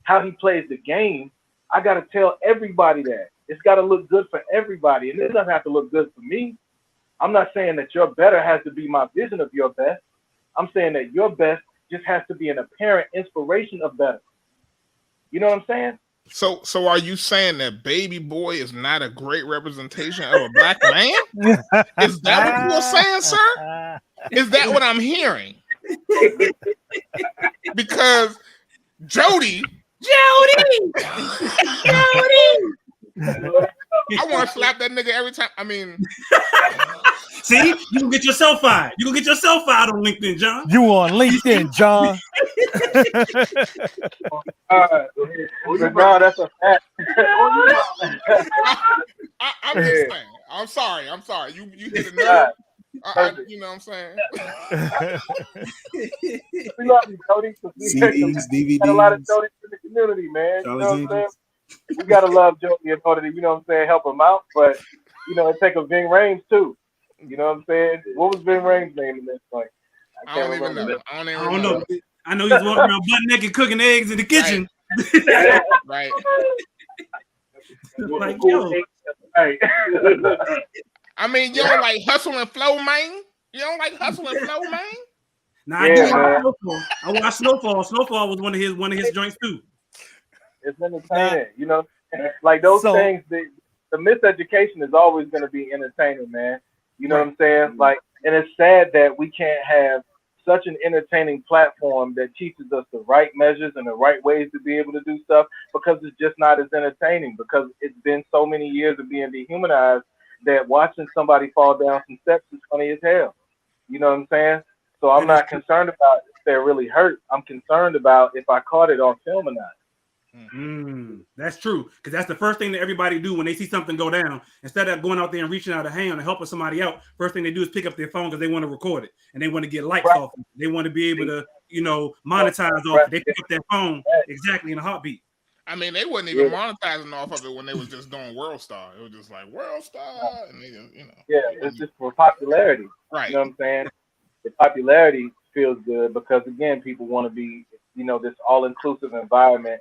how he plays the game, I got to tell everybody that. It's got to look good for everybody. And it doesn't have to look good for me. I'm not saying that your better has to be my vision of your best. I'm saying that your best just has to be an apparent inspiration of better. You know what I'm saying? So are you saying that Baby Boy is not a great representation of a black man? Is that what you're saying, sir? Is that what I'm hearing? Because Jody, I want to slap that nigga every time. I mean, see, you can get yourself fired. You can get yourself fired on LinkedIn, John. You on LinkedIn, John? No, that's a fact. I'm just saying. I'm sorry. You hit a nerve. You know what I'm saying? We love you, Cody. CDs, DVDs. Got a lot of Jodys in the community, man. You know what I'm saying? We gotta love Jody in order to, help him out. But it take a Ving Rhames too. You know what I'm saying? What was Ving Rhames' name in this point? I don't even know. I don't know. I know he's walking around butt naked cooking eggs in the kitchen. Right. Like, yo. Hey. I mean, you don't like Hustle and Flow, man? You don't like Hustle and Flow, man? Nah, I do. I watched Snowfall. Snowfall was one of his joints too. It's entertaining. You know, like those things. The miseducation is always going to be entertaining, man. You know what I'm saying? Like, and it's sad that we can't have such an entertaining platform that teaches us the right measures and the right ways to be able to do stuff, because it's just not as entertaining, because it's been so many years of being dehumanized that watching somebody fall down some steps is funny as hell. You know what I'm saying? So I'm not concerned about if they're really hurt. I'm concerned about if I caught it on film or not. That's true, because that's the first thing that everybody do when they see something go down. Instead of going out there and reaching out a hand and helping somebody out, first thing they do is pick up their phone because they want to record it and they want to get likes off it. They want to be able to, monetize off it. They pick up their phone exactly in a heartbeat. I mean, they wasn't even monetizing off of it when they was just doing World Star. It was just like World Star, and they just, Yeah, it's just for popularity. Right. You know what I'm saying? The popularity feels good because, again, people want to be, this all-inclusive environment.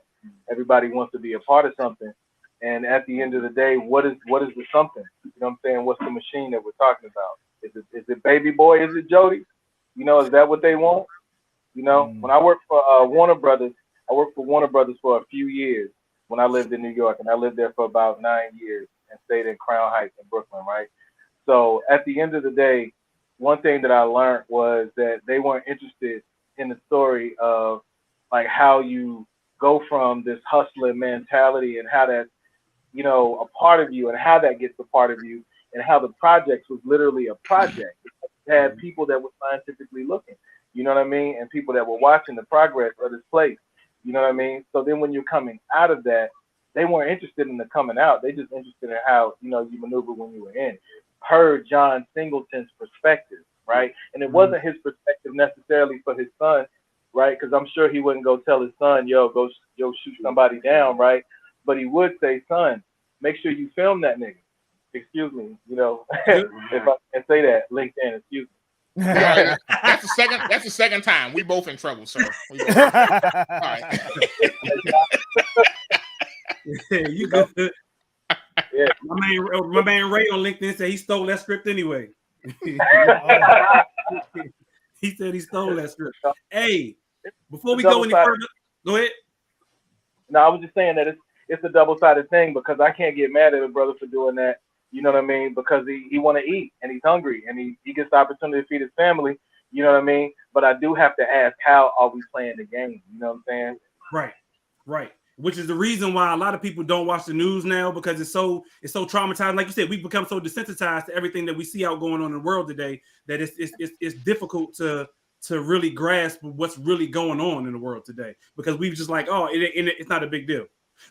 Everybody wants to be a part of something. And at the end of the day, what is the something? You know what I'm saying? What's the machine that we're talking about? Is it Baby Boy? Is it Jody? Is that what they want? When I worked for Warner Brothers, I worked for Warner Brothers for a few years when I lived in New York, and I lived there for about 9 years and stayed in Crown Heights in Brooklyn, right? So at the end of the day, one thing that I learned was that they weren't interested in the story of like how you go from this hustling mentality and how that's, a part of you and how that gets a part of you, and how the projects was literally a project. It had people that were scientifically looking, you know what I mean? And people that were watching the progress of this place, you know what I mean? So then when you're coming out of that, they weren't interested in the coming out. They just interested in how, you maneuver when you were in. Per John Singleton's perspective, right? And it wasn't his perspective necessarily for his son, right? Because I'm sure he wouldn't go tell his son, go shoot somebody down, right? But he would say, son, make sure you film that nigga. Excuse me, if I can say that, LinkedIn, excuse me. Right. That's the second time. We both in trouble, sir. All right. You good. Yeah. My man Ray on LinkedIn said he stole that script anyway. He said he stole that script. Hey, before we go any further, go ahead. No, I was just saying that it's a double-sided thing, because I can't get mad at a brother for doing that. You know what I mean? Because he want to eat and he's hungry and he gets the opportunity to feed his family. You know what I mean? But I do have to ask, how are we playing the game? You know what I'm saying? Right. Which is the reason why a lot of people don't watch the news now, because it's so traumatizing. Like you said, we've become so desensitized to everything that we see out going on in the world today that it's difficult to really grasp what's really going on in the world today, because we've just like, it's not a big deal.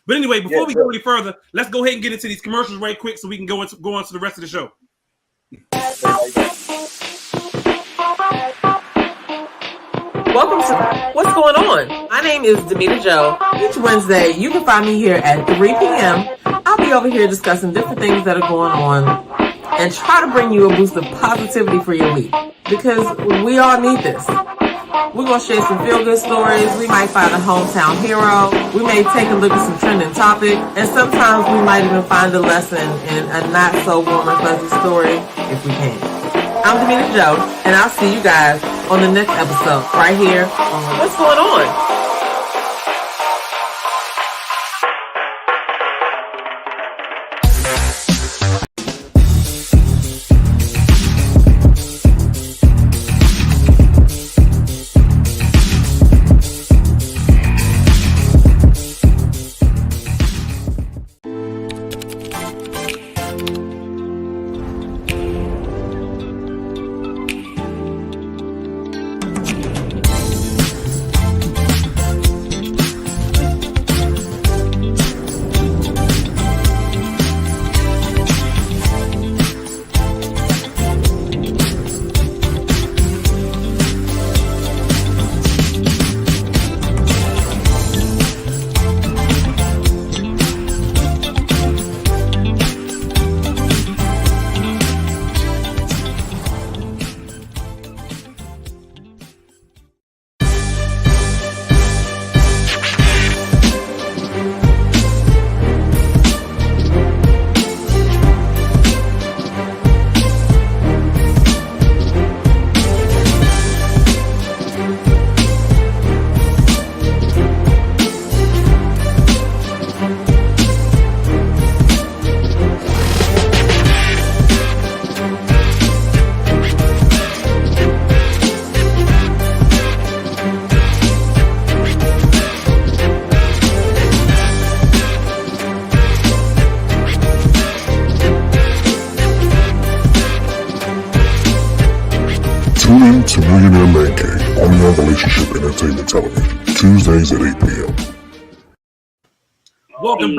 But anyway, before we go any further, let's go ahead and get into these commercials right quick so we can go on to the rest of the show. Welcome to What's Going On? My name is Demetra Joe. Each Wednesday, you can find me here at 3 p.m. I'll be over here discussing different things that are going on and try to bring you a boost of positivity for your week, because we all need this. We're going to share some feel-good stories. We might find a hometown hero. We may take a look at some trending topic. And sometimes we might even find a lesson in a not-so-warm and fuzzy story if we can. I'm Demetra Joe, and I'll see you guys on the next episode right here on What's Going On? Millionaire M.A.N, only on Relationship Entertainment Television, Tuesdays at 8 p.m. Welcome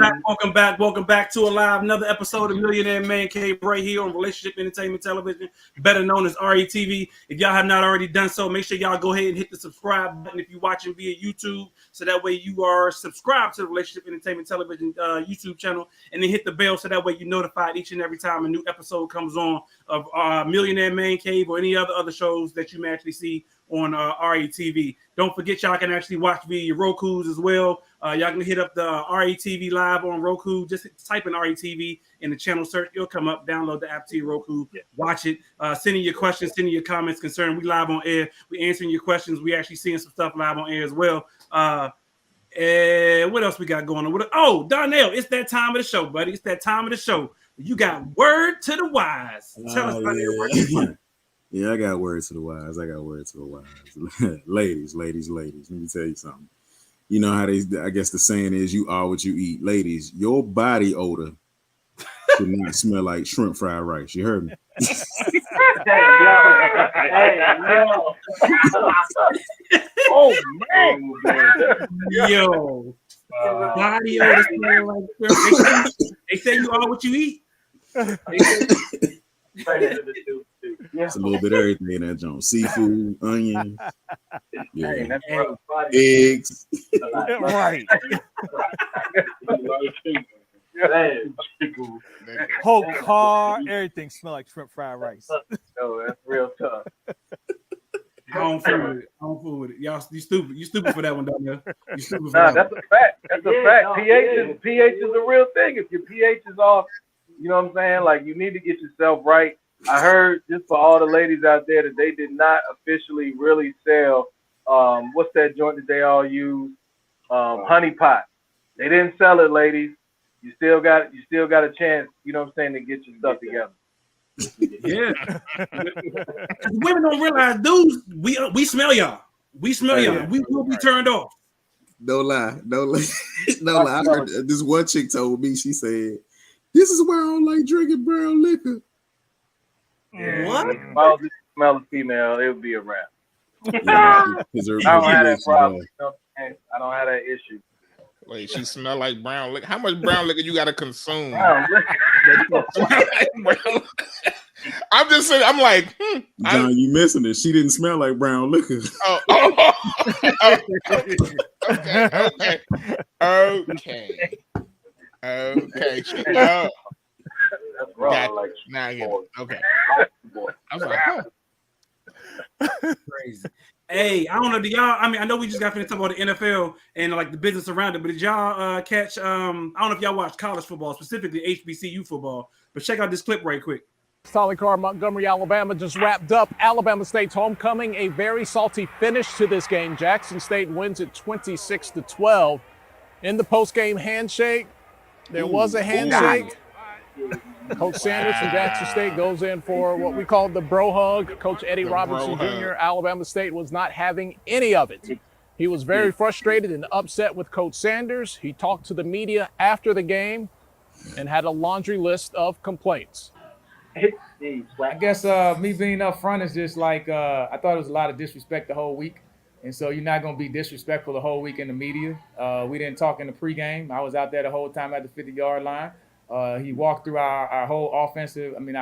back to another episode of Millionaire M.A.N Cave right here on Relationship Entertainment Television, better known as RETV. If y'all have not already done so, make sure y'all go ahead and hit the subscribe button if you're watching via YouTube, so that way you are subscribed to the Relationship Entertainment Television YouTube channel, and then hit the bell so that way you're notified each and every time a new episode comes on of Millionaire M.A.N Cave or any other shows that you may actually see on RETV. Don't forget, y'all can actually watch via your Roku's as well. Y'all can hit up the RETV live on Roku. Just type in RETV in the channel search. It'll come up. Download the app to your Roku. Watch it. Send in your questions. Send in your comments concerning. We live on air. We answering your questions. We actually seeing some stuff live on air as well. And what else we got going on? Oh, Darnell, it's that time of the show, buddy. It's that time of the show. You got word to the wise. Tell us about it. Yeah, I got words to the wise. Ladies. Let me tell you something. You know how I guess the saying is, you are what you eat. Ladies, your body odor should not smell like shrimp fried rice. You heard me? Oh, man. Yo. Body odor smell like shrimp. They say you are what you eat. It's a little bit of everything in that joint. Seafood, onions, eggs. Right. Whole car, everything smell like shrimp fried rice. No, that's real tough. I don't fool with it. Y'all, you stupid. You stupid for that one, Daniel. You stupid for Nah, that that's a fact. That's a fact. pH is a real thing. If your pH is off, you know what I'm saying? Like, you need to get yourself right. I heard, just for all the ladies out there, that they did not officially really sell, what's that joint that they all use? Honey pot. They didn't sell it, ladies. You still got a chance, you know what I'm saying, to get your stuff together. Yeah. Women don't realize, dudes, we smell y'all. We smell y'all. We will be turned off. No lie. I heard this one chick told me, she said, "This is why I don't like drinking brown liquor." Yeah. What? If I was to smell a female, it would be a wrap. Yeah, I don't have that problem. You know what I'm saying? I don't have that issue. Wait, she smell like brown liquor. How much brown liquor you got to consume? I'm just saying. I'm like, John, you missing it. She didn't smell like brown liquor. Okay. That's wrong. Gotcha. Like, now I get it. Okay. I was like, Crazy. Hey, I don't know. Do y'all? I mean, I know we just got finished talking about the NFL and like the business around it, but did y'all catch? I don't know if y'all watch college football, specifically HBCU football. But check out this clip right quick. Solid Car, Montgomery, Alabama just wrapped up Alabama State's homecoming. A very salty finish to this game. Jackson State wins it 26-12. In the post-game handshake, there was a handshake. Coach Sanders from Jackson State goes in for what we call the bro hug. Coach Eddie Robinson Jr., Alabama State, was not having any of it. He was very frustrated and upset with Coach Sanders. He talked to the media after the game and had a laundry list of complaints. I guess me being up front is just like, I thought it was a lot of disrespect the whole week. And so you're not going to be disrespectful the whole week in the media. We didn't talk in the pregame. I was out there the whole time at the 50-yard line. He walked through our whole our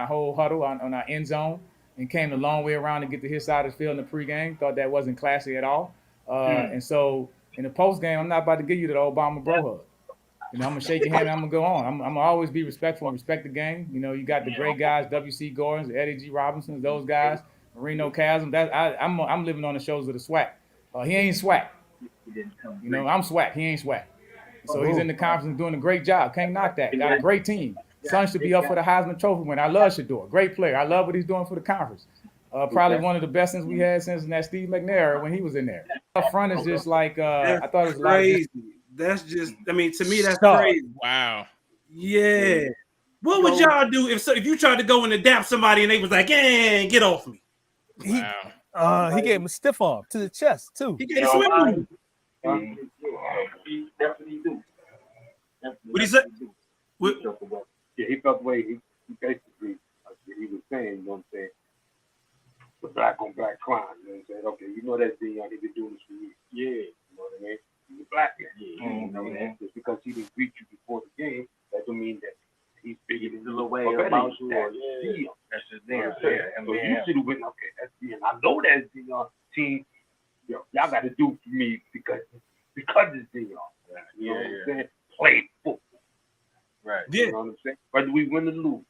whole huddle on our end zone and came a long way around to get to his side of the field in the pregame. Thought that wasn't classy at all. And so in the postgame, I'm not about to give you the Obama bro hug. You know, I'm going to shake your hand and I'm going to go on. I'm going to always be respectful and respect the game. You know, you got the great guys, W.C. Gordons, Eddie G. Robinsons, those guys, Marino Chasm. I'm living on the shoulders of the SWAC. He ain't SWAC. You know, I'm SWAC. He ain't SWAC. So he's in the conference and doing a great job. Can't knock that. Got a great team. Son should be up for the Heisman Trophy win. I love Shador. Great player. I love what he's doing for the conference. Probably one of the best things we had since that Steve McNair when he was in there. Up front is just like, I thought it was crazy. That's just, I mean, to me, that's crazy. wow. Yeah. What would y'all do if you tried to go and adapt somebody and they was like, "Hey, get off me"? Wow. He gave him a stiff arm to the chest too. He gave swim. He definitely do. What he said? Yeah, he felt the way he basically, like he was saying, you know what I'm saying? the black on black crime. You know what I'm saying? Okay, you know that's Deion. He's been doing this for years. Yeah, you know what I mean? He's a black guy. Yeah, you know that. Just because he didn't greet you before the game, that don't mean that he's bigger than the way about you. That's Deion. That's just Deion. So you should have went, okay, that's Deion. I know that's Deion. Team, y'all got to do for me because it's Deion. You know what I'm saying? Play football. Right. Yeah. You know what I'm saying? Whether we win or lose.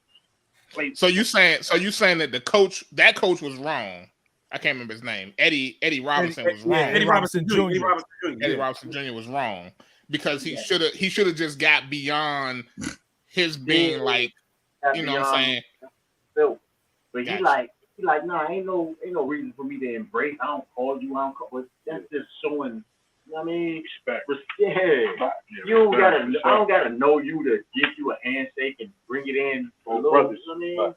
So you saying that that coach was wrong? I can't remember his name. Eddie Robinson was wrong. Eddie Robinson Jr. Eddie Robinson Jr. was wrong because he should have just got beyond his being like, you know what I'm saying? But he like, nah, ain't no reason for me to embrace. I don't call you. I don't call. But that's just showing. You know what I mean, respect. Yeah. You don't gotta. I don't gotta know you to give you a handshake and bring it in. Brothers. You know what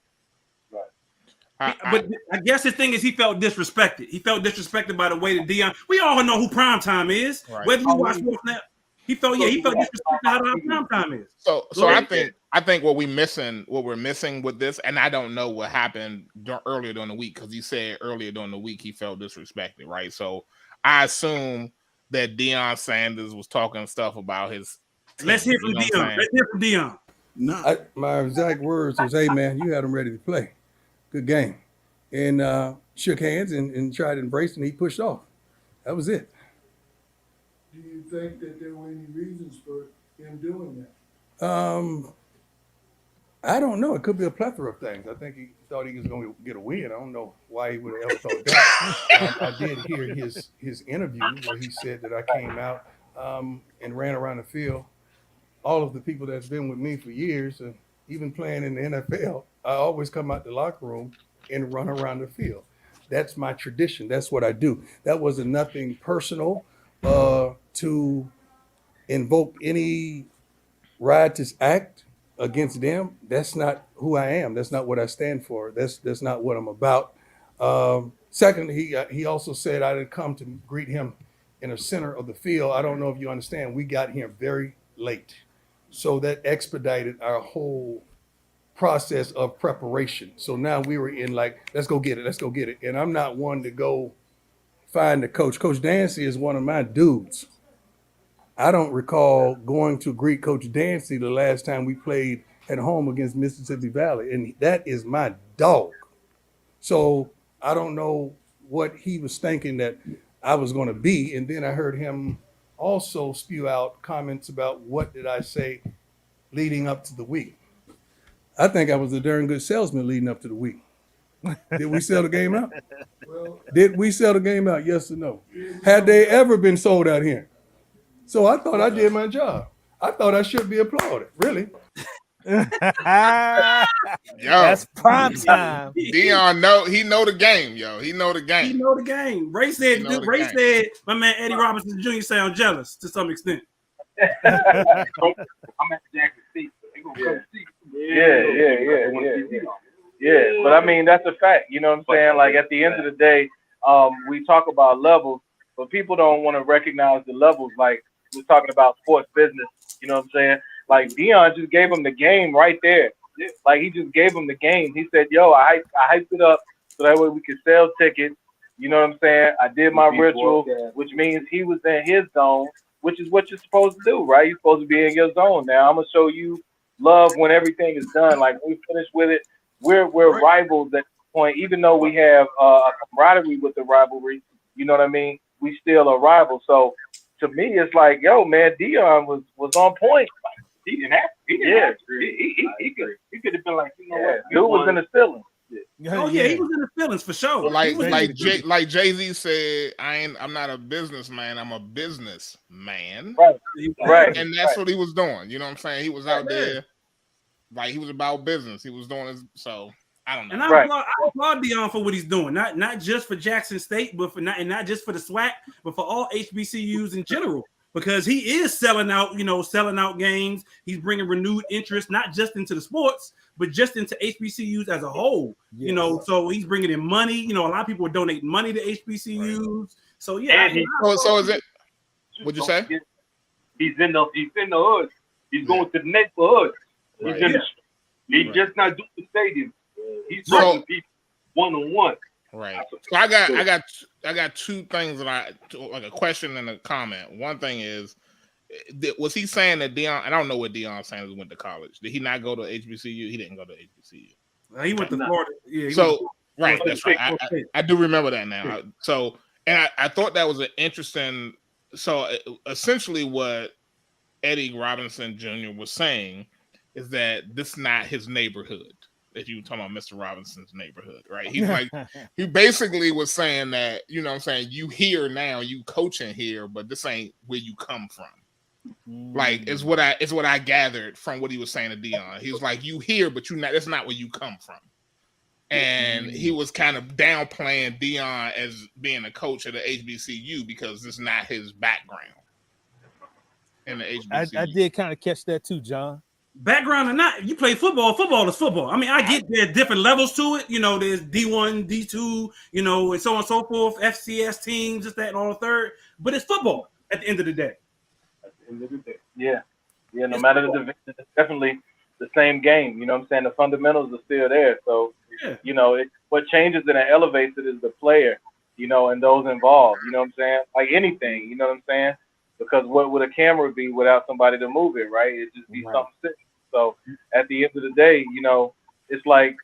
I mean? But I guess the thing is he felt disrespected. He felt disrespected by the way that Deion. We all know who primetime is. Right. Whether you watch Sports Now, he felt disrespected how primetime is. So I think what we're missing with this, and I don't know what happened earlier during the week because he said earlier during the week he felt disrespected, right? So I assume that Deion Sanders was talking stuff about his team. Let's hear from Deion. Let's hear from Deion. No, my exact words was, "Hey man, you had him ready to play. Good game," and shook hands and tried to embrace, and he pushed off. That was it. Do you think that there were any reasons for him doing that? I don't know. It could be a plethora of things. I think he thought he was going to get a win. I don't know why he would have ever thought that. I did hear his interview where he said that I came out and ran around the field. All of the people that's been with me for years, and even playing in the NFL, I always come out the locker room and run around the field. That's my tradition. That's what I do. That wasn't nothing personal to invoke any riotous act against them. That's not who I am. That's not what I stand for. That's not what I'm about. Second, he also said I didn't come to greet him in the center of the field. I don't know if you understand. We got here very late, so that expedited our whole process of preparation. So now we were in like, let's go get it. And I'm not one to go find the coach. Coach Dancy is one of my dudes. I don't recall going to greet Coach Dancy the last time we played at home against Mississippi Valley, and that is my dog. So I don't know what he was thinking that I was going to be. And then I heard him also spew out comments about what did I say leading up to the week. I think I was a darn good salesman leading up to the week. Did we sell the game out? Did we sell the game out? Yes or no? Had they ever been sold out here? So I thought I did my job. I thought I should be applauded. Really? Yo, that's prime time. Deion he know the game, yo. He know the game. He know the game. Ray said my man Eddie Robinson Jr. sound jealous to some extent. I'm at Jackson State. Yeah. But I mean, that's a fact. You know what I'm saying? Like at the end of the day, we talk about levels, but people don't want to recognize the levels. Like we're talking about sports business. You know what I'm saying? Like Deion just gave him the game right there. Like he just gave him the game. He said, "Yo, I hyped it up so that way we could sell tickets." You know what I'm saying? I did my ritual, which means he was in his zone, which is what you're supposed to do, right? You're supposed to be in your zone. Now I'm gonna show you love when everything is done. Like when we finish with it, we're rivals at this point. Even though we have a camaraderie with the rivalry, you know what I mean? We still a rival. So to me, it's like, yo, man, Deion was on point. He didn't have to. He could have been like, you know what? Dude was in the feelings. Oh yeah, he was in the feelings for sure. Like Jay-Z said, I'm not a businessman, I'm a businessman. Right. And that's what he was doing. You know what I'm saying? He was out there, like he was about business. He was doing his I don't know. And I applaud Deion for what he's doing. Not just for Jackson State, but not just for the SWAC, but for all HBCUs in general. Because he is selling out games. He's bringing renewed interest, not just into the sports, but just into HBCUs as a whole. Yes. You know, so he's bringing in money. You know, a lot of people are donating money to HBCUs. Right. So yeah. So is it? What'd you say? He's in the hood. He's going to the neighborhood. He's just not doing the stadium. He's talking people one-on-one. Right. So I got two things that like a question and a comment. One thing is, was he saying that Deion? I don't know where Deion Sanders went to college. Did he not go to HBCU? He didn't go to HBCU. He went to Florida. Yeah. So right, that's right. I do remember that now. So and I thought that was an interesting. So essentially, what Eddie Robinson Jr. was saying is that this is not his neighborhood. That you were talking about Mr. Robinson's neighborhood, right? He's like, he basically was saying that, you know what I'm saying, you here now, you coaching here, but this ain't where you come from. Like, it's what I gathered from what he was saying to Deion. He was like, you here, but you not, that's not where you come from. And he was kind of downplaying Deion as being a coach at the HBCU because it's not his background in the HBCU. I did kind of catch that too, John. Background or not, you play football. Football is football. I mean, I get there are different levels to it. You know, there's D1, D2, you know, and so on and so forth, FCS teams, just that and all the third. But it's football at the end of the day. Yeah. No matter the division, it's definitely the same game. You know what I'm saying? The fundamentals are still there. So, you know, what changes it and elevates it is the player, you know, and those involved. You know what I'm saying? Like anything, you know what I'm saying? Because what would a camera be without somebody to move it, right? It'd just be something sitting. So at the end of the day, you know, it's like,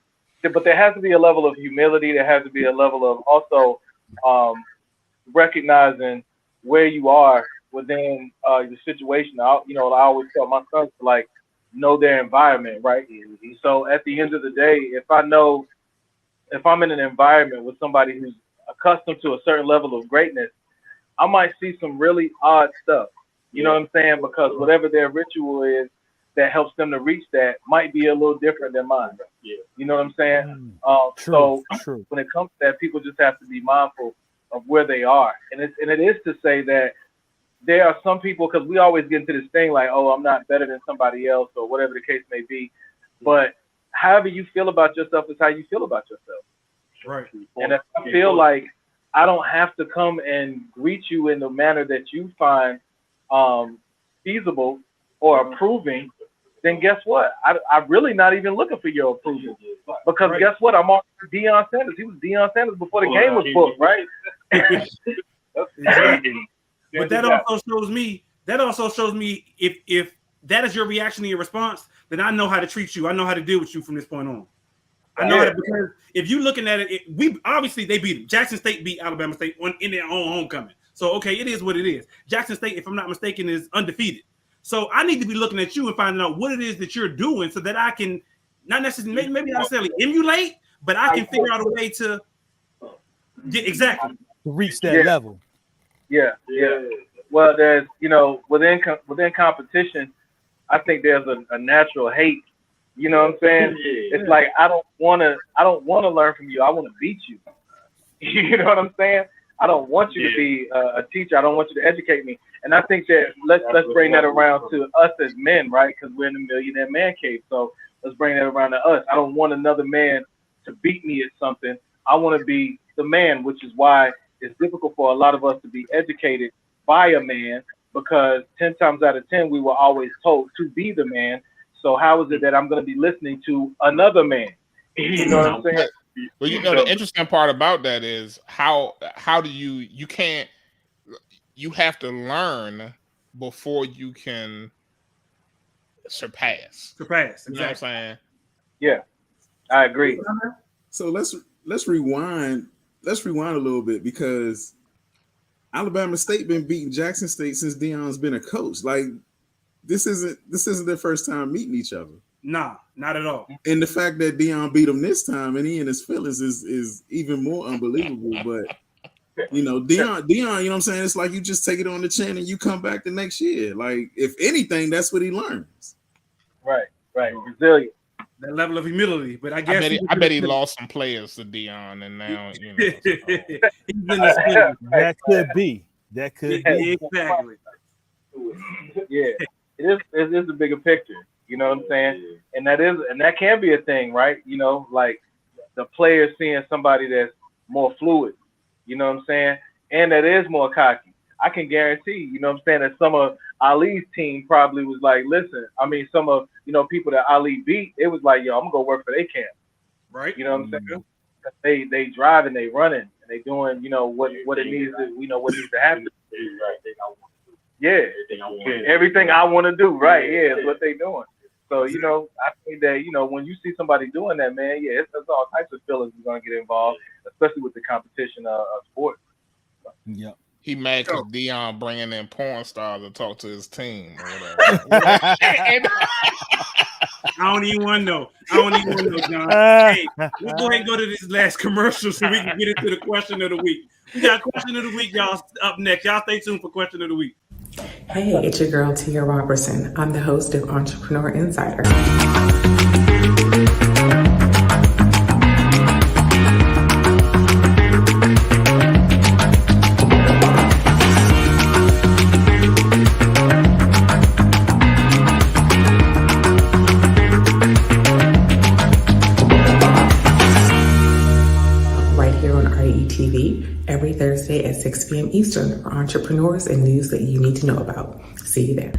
but there has to be a level of humility. There has to be a level of also recognizing where you are within the situation. I always tell my sons to like know their environment, right? So at the end of the day, if I'm in an environment with somebody who's accustomed to a certain level of greatness, I might see some really odd stuff. You know what I'm saying? Because whatever their ritual is that helps them to reach that might be a little different than mine. Yeah. You know what I'm saying? So when it comes to that, people just have to be mindful of where they are. And it is to say that there are some people, because we always get into this thing like, oh, I'm not better than somebody else or whatever the case may be. But however you feel about yourself is how you feel about yourself. Right. And if I feel like I don't have to come and greet you in the manner that you find feasible or approving, then guess what? I'm really not even looking for your approval. Because guess what? I'm on Deion Sanders. He was Deion Sanders before the game was booked, right? But that also shows me if that is your reaction to your response, then I know how to treat you. I know how to deal with you from this point on. I know how to, because if you're looking at it, we obviously they beat them. Jackson State beat Alabama State in their own homecoming. So okay, it is what it is. Jackson State, if I'm not mistaken, is undefeated. So I need to be looking at you and finding out what it is that you're doing so that I can not necessarily maybe not necessarily emulate, but I can figure out a way to get exactly to reach that level. Yeah. Well, there's within competition, I think there's a natural hate. You know what I'm saying? It's like I don't want to learn from you. I want to beat you. You know what I'm saying? I don't want you to be a teacher. I don't want you to educate me. And I think that let's bring that around to us as men, right? Because we're in the Millionaire Man cave. So let's bring that around to us. I don't want another man to beat me at something. I want to be the man, which is why it's difficult for a lot of us to be educated by a man, because 10 times out of 10 we were always told to be the man. So how is it that I'm going to be listening to another man? You know what I'm saying? Well, the interesting part about that is how do you have to learn before you can surpass. Exactly. You know what I'm saying? Yeah, I agree. So let's rewind. Let's rewind a little bit, because Alabama State been beating Jackson State since Deion's been a coach. Like this isn't their first time meeting each other. Nah, not at all. And the fact that Deion beat him this time and he in his feelings is even more unbelievable. But Deion, you know what I'm saying? It's like you just take it on the chin and you come back the next year. Like, if anything, that's what he learns. Right. Resilient. That level of humility. But I guess I bet he lost some players to Deion, and now that could be. That could be. Exactly. Yeah. It is a bigger picture. You know what I'm saying? And that can be a thing, right? You know, like the players seeing somebody that's more fluid, you know what I'm saying? And that is more cocky. I can guarantee, you know what I'm saying, that some of Ali's team probably was like, listen, I mean, some of, people that Ali beat, it was like, yo, I'm going to go work for their camp. Right. You know what I'm saying? They driving, they running, and they doing, what it needs to, what needs to happen. Yeah, everything I want to do, right? Yeah, is what they doing. So I think that when you see somebody doing that, man, yeah, it's all types of feelings are gonna get involved, especially with the competition of sports. Yeah. He mad because Dion bringing in porn stars to talk to his team or whatever. I don't even want to know. John. Hey, let's go ahead and go to this last commercial so we can get into the question of the week. We got question of the week, y'all, up next. Y'all stay tuned for question of the week. Hey, it's your girl, Tia Robertson. I'm the host of Entrepreneur Insider. Right here on RETV, every Thursday at 6 p.m. Eastern for entrepreneurs and news that you need to know about. See you there.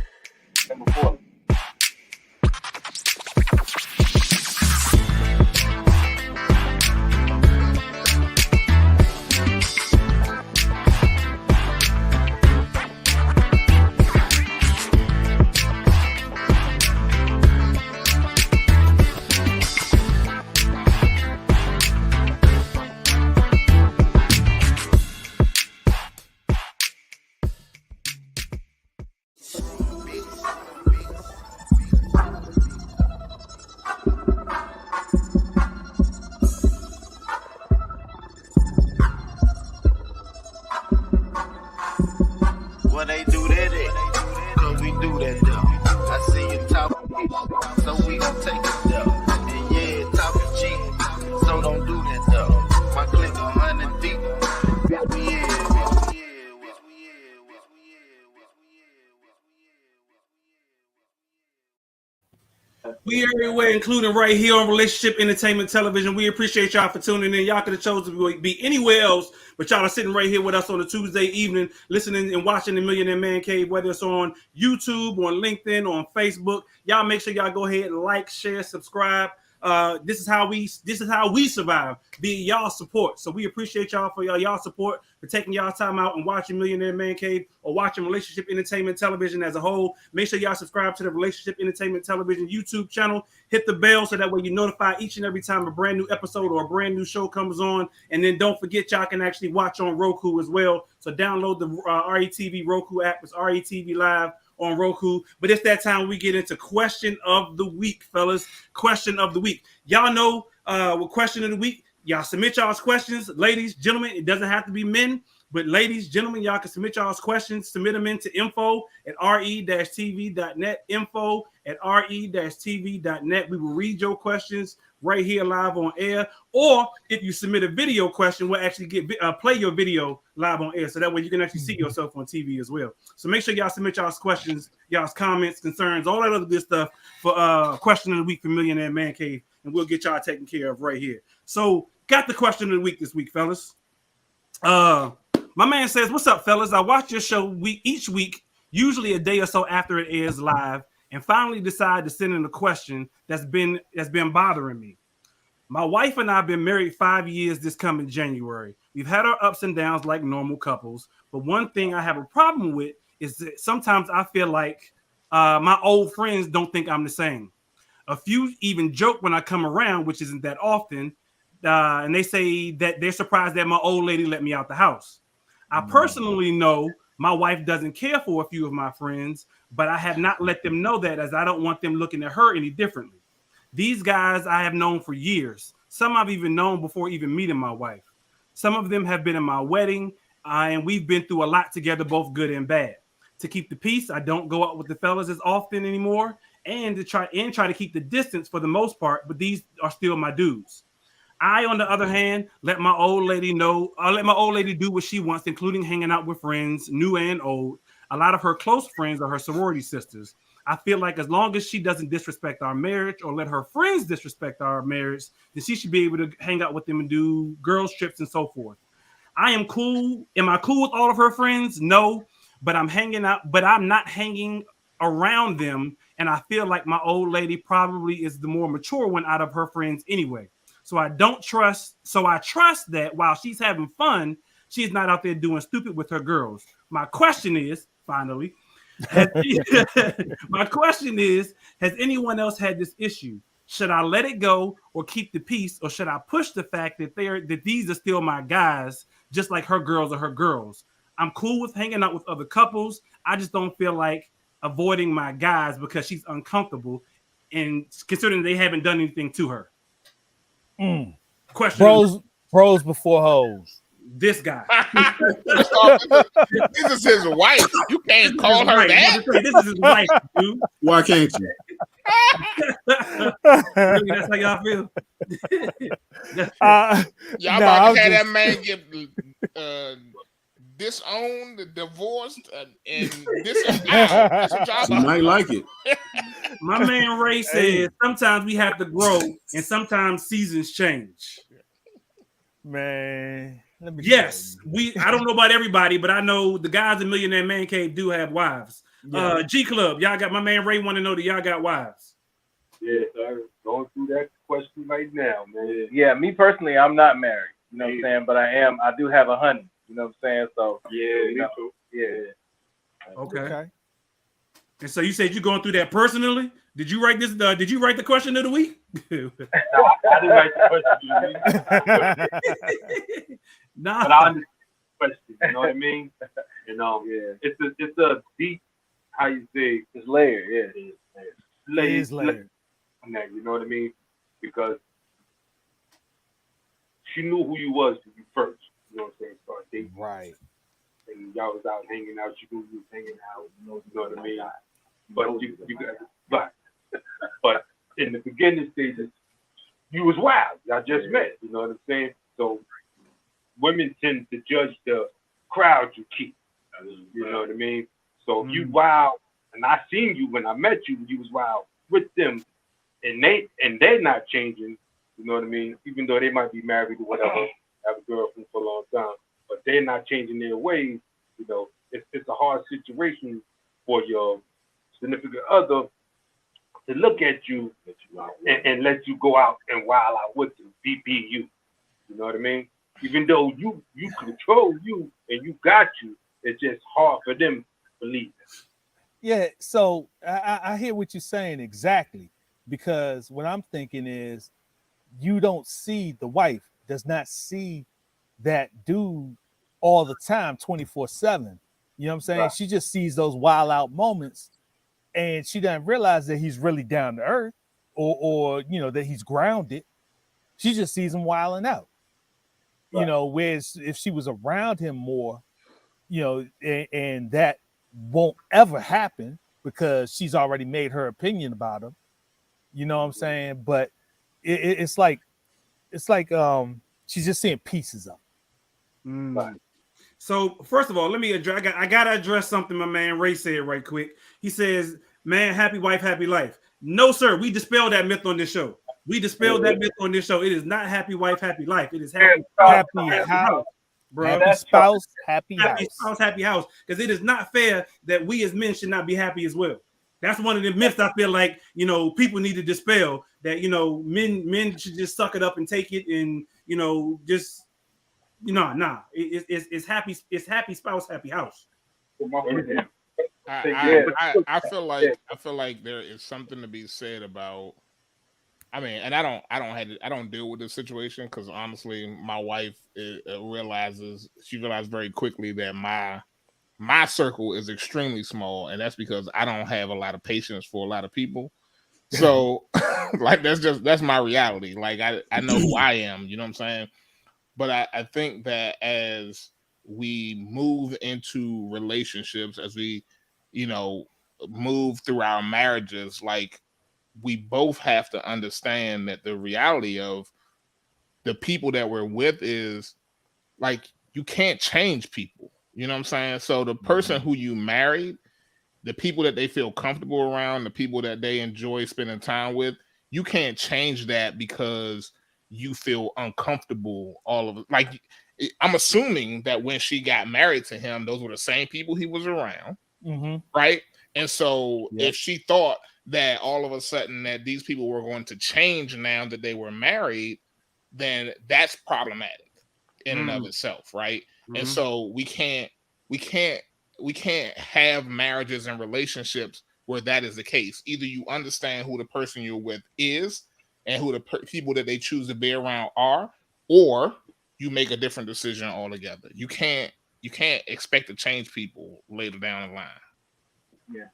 Well, they do that, cause we do that though. I see you talking, so we gon' take it though. And yeah, talking cheap, so don't do that though. My click 100 deep, We everywhere, including right here on Relationship Entertainment Television. We appreciate y'all for tuning in. Y'all could have chosen to be anywhere else, but y'all are sitting right here with us on a Tuesday evening, listening and watching the Millionaire Man Cave, whether it's on YouTube, on LinkedIn, on Facebook. Y'all make sure y'all go ahead and like, share, subscribe. This is how we survive, be y'all support. So we appreciate y'all for y'all support, for taking y'all time out and watching Millionaire Man Cave or watching Relationship Entertainment Television as a whole. Make sure y'all subscribe to the Relationship Entertainment Television YouTube channel. Hit the bell so that way you're notified each and every time a brand new episode or a brand new show comes on. And then don't forget, y'all can actually watch on Roku as well. So download the RETV Roku app. It's RETV Live on Roku. But it's that time we get into question of the week, fellas. Question of the week. Y'all know what question of the week. Y'all submit y'all's questions, ladies, gentlemen. It doesn't have to be men, but ladies, gentlemen, y'all can submit y'all's questions. Submit them into info@re-tv.net. Info@re-tv.net. We will read your questions right here live on air. Or if you submit a video question, we'll actually play your video live on air. So that way you can actually see yourself on TV as well. So make sure y'all submit y'all's questions, y'all's comments, concerns, all that other good stuff for question of the week for Millionaire Man Cave. And we'll get y'all taken care of right here. So got the question of the week this week, fellas. My man says, "What's up, fellas? I watch your show each week, usually a day or so after it airs live, and finally decide to send in a question that's been bothering me. My wife and I have been married 5 years this coming January. We've had our ups and downs like normal couples, but one thing I have a problem with is that sometimes I feel like my old friends don't think I'm the same. A few even joke when I come around, which isn't that often, and they say that they're surprised that my old lady let me out the house. I personally know my wife doesn't care for a few of my friends, but I have not let them know that, as I don't want them looking at her any differently. These guys I have known for years. Some I've even known before even meeting my wife. Some of them have been in my wedding, and we've been through a lot together, both good and bad. To keep the peace, I don't go out with the fellas as often anymore, and to try to keep the distance for the most part, but these are still my dudes. I, on the other hand, let my old lady do what she wants, including hanging out with friends, new and old. A lot of her close friends are her sorority sisters. I feel like as long as she doesn't disrespect our marriage or let her friends disrespect our marriage, then she should be able to hang out with them and do girls trips and so forth. I am cool. Am I cool with all of her friends? No, but I'm not hanging around them. And I feel like my old lady probably is the more mature one out of her friends anyway. So I trust that while she's having fun, she's not out there doing stupid with her girls. My question is, finally, has anyone else had this issue? Should I let it go or keep the peace, or should I push the fact that these are still my guys, just like her girls are her girls? I'm cool with hanging out with other couples. I just don't feel like avoiding my guys because she's uncomfortable, and considering they haven't done anything to her. Question: Bros before hoes. This guy. This is his wife. You can't call her that. This is his wife, dude. Why can't you? Really, that's how y'all feel. Y'all about to have that man get disowned, divorced, and disemboweled. She might like it. My man Ray says sometimes we have to grow, and sometimes seasons change. Man, yes, I don't know about everybody, but I know the guys in Millionaire Man Cave do have wives. Yeah. G Club, y'all got my man Ray want to know that y'all got wives. Yeah, sir. Going through that question right now, man. Yeah, me personally, I'm not married. You know what I'm saying? But I do have a honey. You know what I'm saying? So me too. Yeah. Okay. And so you said you're going through that personally? Did you write this? Did you write the question of the week? No, I didn't write the question of the week. Nah. But I understand the question. You know what I mean? And it's a deep, how you say, it's layered. Yeah, it is layered. You know what I mean? Because she knew who you was when you first. You know what I'm saying? Start dating. Right. And y'all was out hanging out. She knew you was hanging out. You know what I mean? But in the beginning stages, you was wild. Y'all just met. You know what I'm saying? So women tend to judge the crowd you keep. You know what I mean? So if you wild, and I seen you when I met you, you was wild with them, and they're not changing. You know what I mean? Even though they might be married or whatever, have a girlfriend for a long time, but they're not changing their ways. You know, it's a hard situation for your significant other to look at you and let you go out and wild out with them, be you. You know what I mean? Even though you control you and you got you, it's just hard for them to believe it. Yeah, so I hear what you're saying exactly, because what I'm thinking is you don't see, the wife does not see that dude all the time, 24/7. You know what I'm saying? Right. She just sees those wild out moments, and she doesn't realize that he's really down to earth, or you know, that he's grounded. She just sees him wilding out. Right. You know, whereas if she was around him more, you know, and that won't ever happen because she's already made her opinion about him. You know what I'm saying? But it's like she's just seeing pieces of him. Right. So first of all, let me address. I gotta address something my man Ray said right quick. He says, "Man, happy wife, happy life." No, sir. We dispelled that myth on this show. It is not happy wife, happy life. It is happy house, bro. Happy spouse, happy spouse, happy house. Because it is not fair that we as men should not be happy as well. That's one of the myths I feel like, you know, people need to dispel, that, you know, men should just suck it up and take it, and, you know, just, you know, it's happy spouse, happy house. I feel like there is something to be said about, I mean, and I don't deal with this situation because honestly, my wife realized very quickly that my circle is extremely small, and that's because I don't have a lot of patience for a lot of people. So like that's my reality. Like I know who I am, you know what I'm saying? But I think that as we move into relationships, as we, you know, move through our marriages, like we both have to understand that the reality of the people that we're with is like, you can't change people. You know what I'm saying? So the person who you married, the people that they feel comfortable around, the people that they enjoy spending time with, you can't change that because you feel uncomfortable all of it. Like, I'm assuming that when she got married to him, those were the same people he was around, right? And so if she thought that all of a sudden that these people were going to change now that they were married, then that's problematic in and of itself, right? And so we can't have marriages and relationships where that is the case. Either you understand who the person you're with is and who the people that they choose to be around are, or you make a different decision altogether. You can't expect to change people later down the line. Yeah,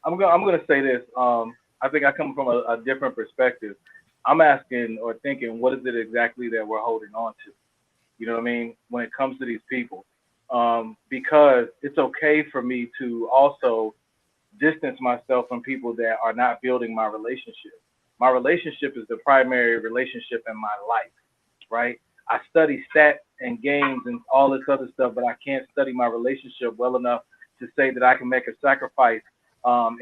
I'm gonna say this. I think I come from a different perspective. I'm asking or thinking, what is it exactly that we're holding on to? You know what I mean? When it comes to these people, because it's okay for me to also distance myself from people that are not building my relationship. My relationship is the primary relationship in my life, right? I study stats and games and all this other stuff, but I can't study my relationship well enough to say that I can make a sacrifice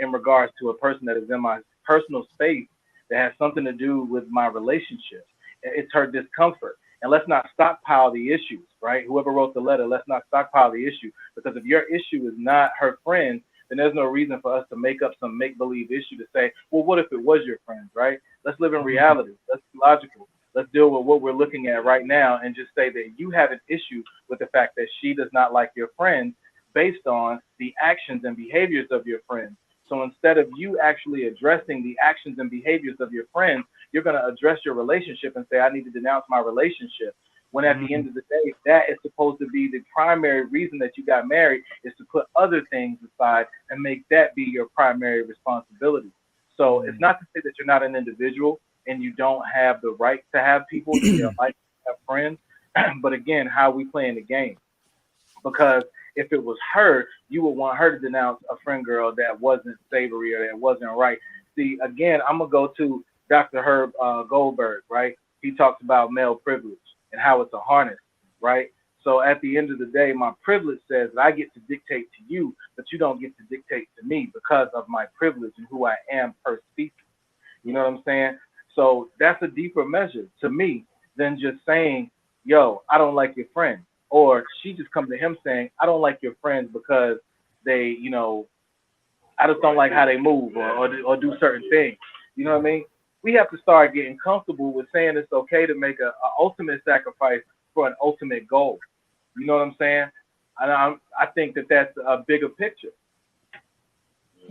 in regards to a person that is in my personal space that has something to do with my relationship. It's her discomfort. And let's not stockpile the issues, right? Whoever wrote the letter, let's not stockpile the issue, because if your issue is not her friend, then there's no reason for us to make up some make-believe issue to say, well, what if it was your friend, right? Let's live in reality. Let's be logical. Let's deal with what we're looking at right now and just say that you have an issue with the fact that she does not like your friend based on the actions and behaviors of your friend. So instead of you actually addressing the actions and behaviors of your friends, you're going to address your relationship and say, I need to denounce my relationship. When at the end of the day, that is supposed to be the primary reason that you got married, is to put other things aside and make that be your primary responsibility. So it's not to say that you're not an individual and you don't have the right to have people, to like have friends. But again, how we playing the game? Because if it was her, you would want her to denounce a friend girl that wasn't savory or that wasn't right. See, again, I'm going to go to Dr. Herb Goldberg, right? He talks about male privilege and how it's a harness, right? So at the end of the day, my privilege says that I get to dictate to you, but you don't get to dictate to me because of my privilege and who I am per species. You know what I'm saying? So that's a deeper measure to me than just saying, yo, I don't like your friend. Or she just come to him saying, I don't like your friends because they, you know, I just don't like how they move or do certain things. You know what I mean? We have to start getting comfortable with saying it's okay to make a ultimate sacrifice for an ultimate goal. You know what I'm saying? And I think that that's a bigger picture.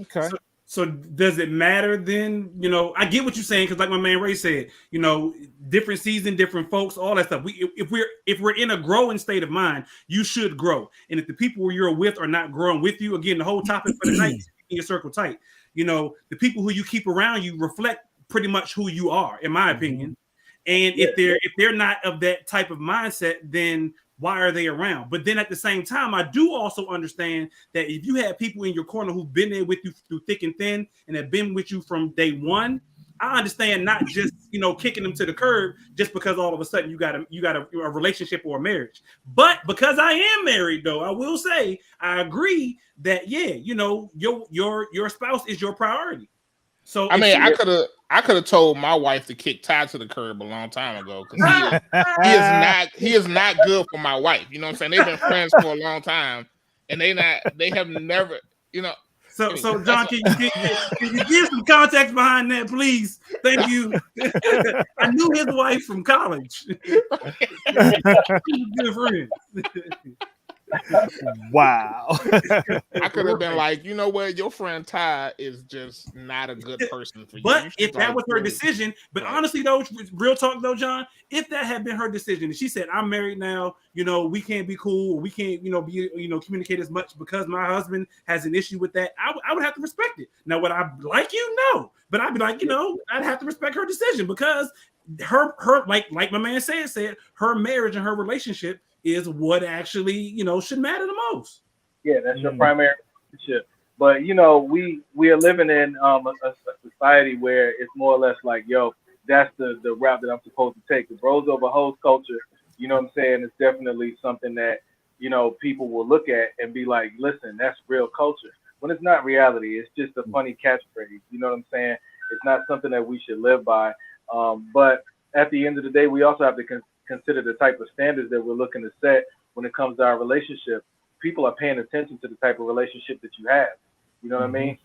Okay. So does it matter then? You know, I get what you're saying, because like my man Ray said, you know, different season, different folks, all that stuff. If we're in a growing state of mind, you should grow. And if the people you're with are not growing with you, again, the whole topic for the night is keeping your circle tight. You know, the people who you keep around you reflect pretty much who you are, in my opinion. And if they're not of that type of mindset, then why are they around? But then at the same time, I do also understand that if you have people in your corner who've been there with you through thick and thin and have been with you from day one, I understand not just, you know, kicking them to the curb just because all of a sudden you got a relationship or a marriage. But because I am married, though, I will say I agree that, yeah, you know, your spouse is your priority. So I mean, I could have told my wife to kick Ty to the curb a long time ago, because he is not good for my wife. You know what I'm saying? They've been friends for a long time, and they have never, you know. So John, can you give some context behind that, please? Thank you. I knew his wife from college. Good friend. Wow. I could have been like, you know what, your friend Ty is just not a good person for you. But if that was her decision, but honestly though, real talk though, John, if that had been her decision and she said, I'm married now, you know, we can't be cool, or we can't, you know, be, you know, communicate as much because my husband has an issue with that, I would have to respect it. Now, would I like you? No. But I'd be like, you know, I'd have to respect her decision, because her like my man said, her marriage and her relationship is what actually, you know, should matter the most. Yeah, that's your primary relationship. But, you know, we are living in a society where it's more or less like, yo, that's the route that I'm supposed to take. The bros over hoes culture, you know what I'm saying, is definitely something that, you know, people will look at and be like, listen, that's real culture. When it's not reality, it's just a funny catchphrase. You know what I'm saying? It's not something that we should live by. But at the end of the day, we also have to consider the type of standards that we're looking to set when it comes to our relationship. People are paying attention to the type of relationship that you have. You know what I mean?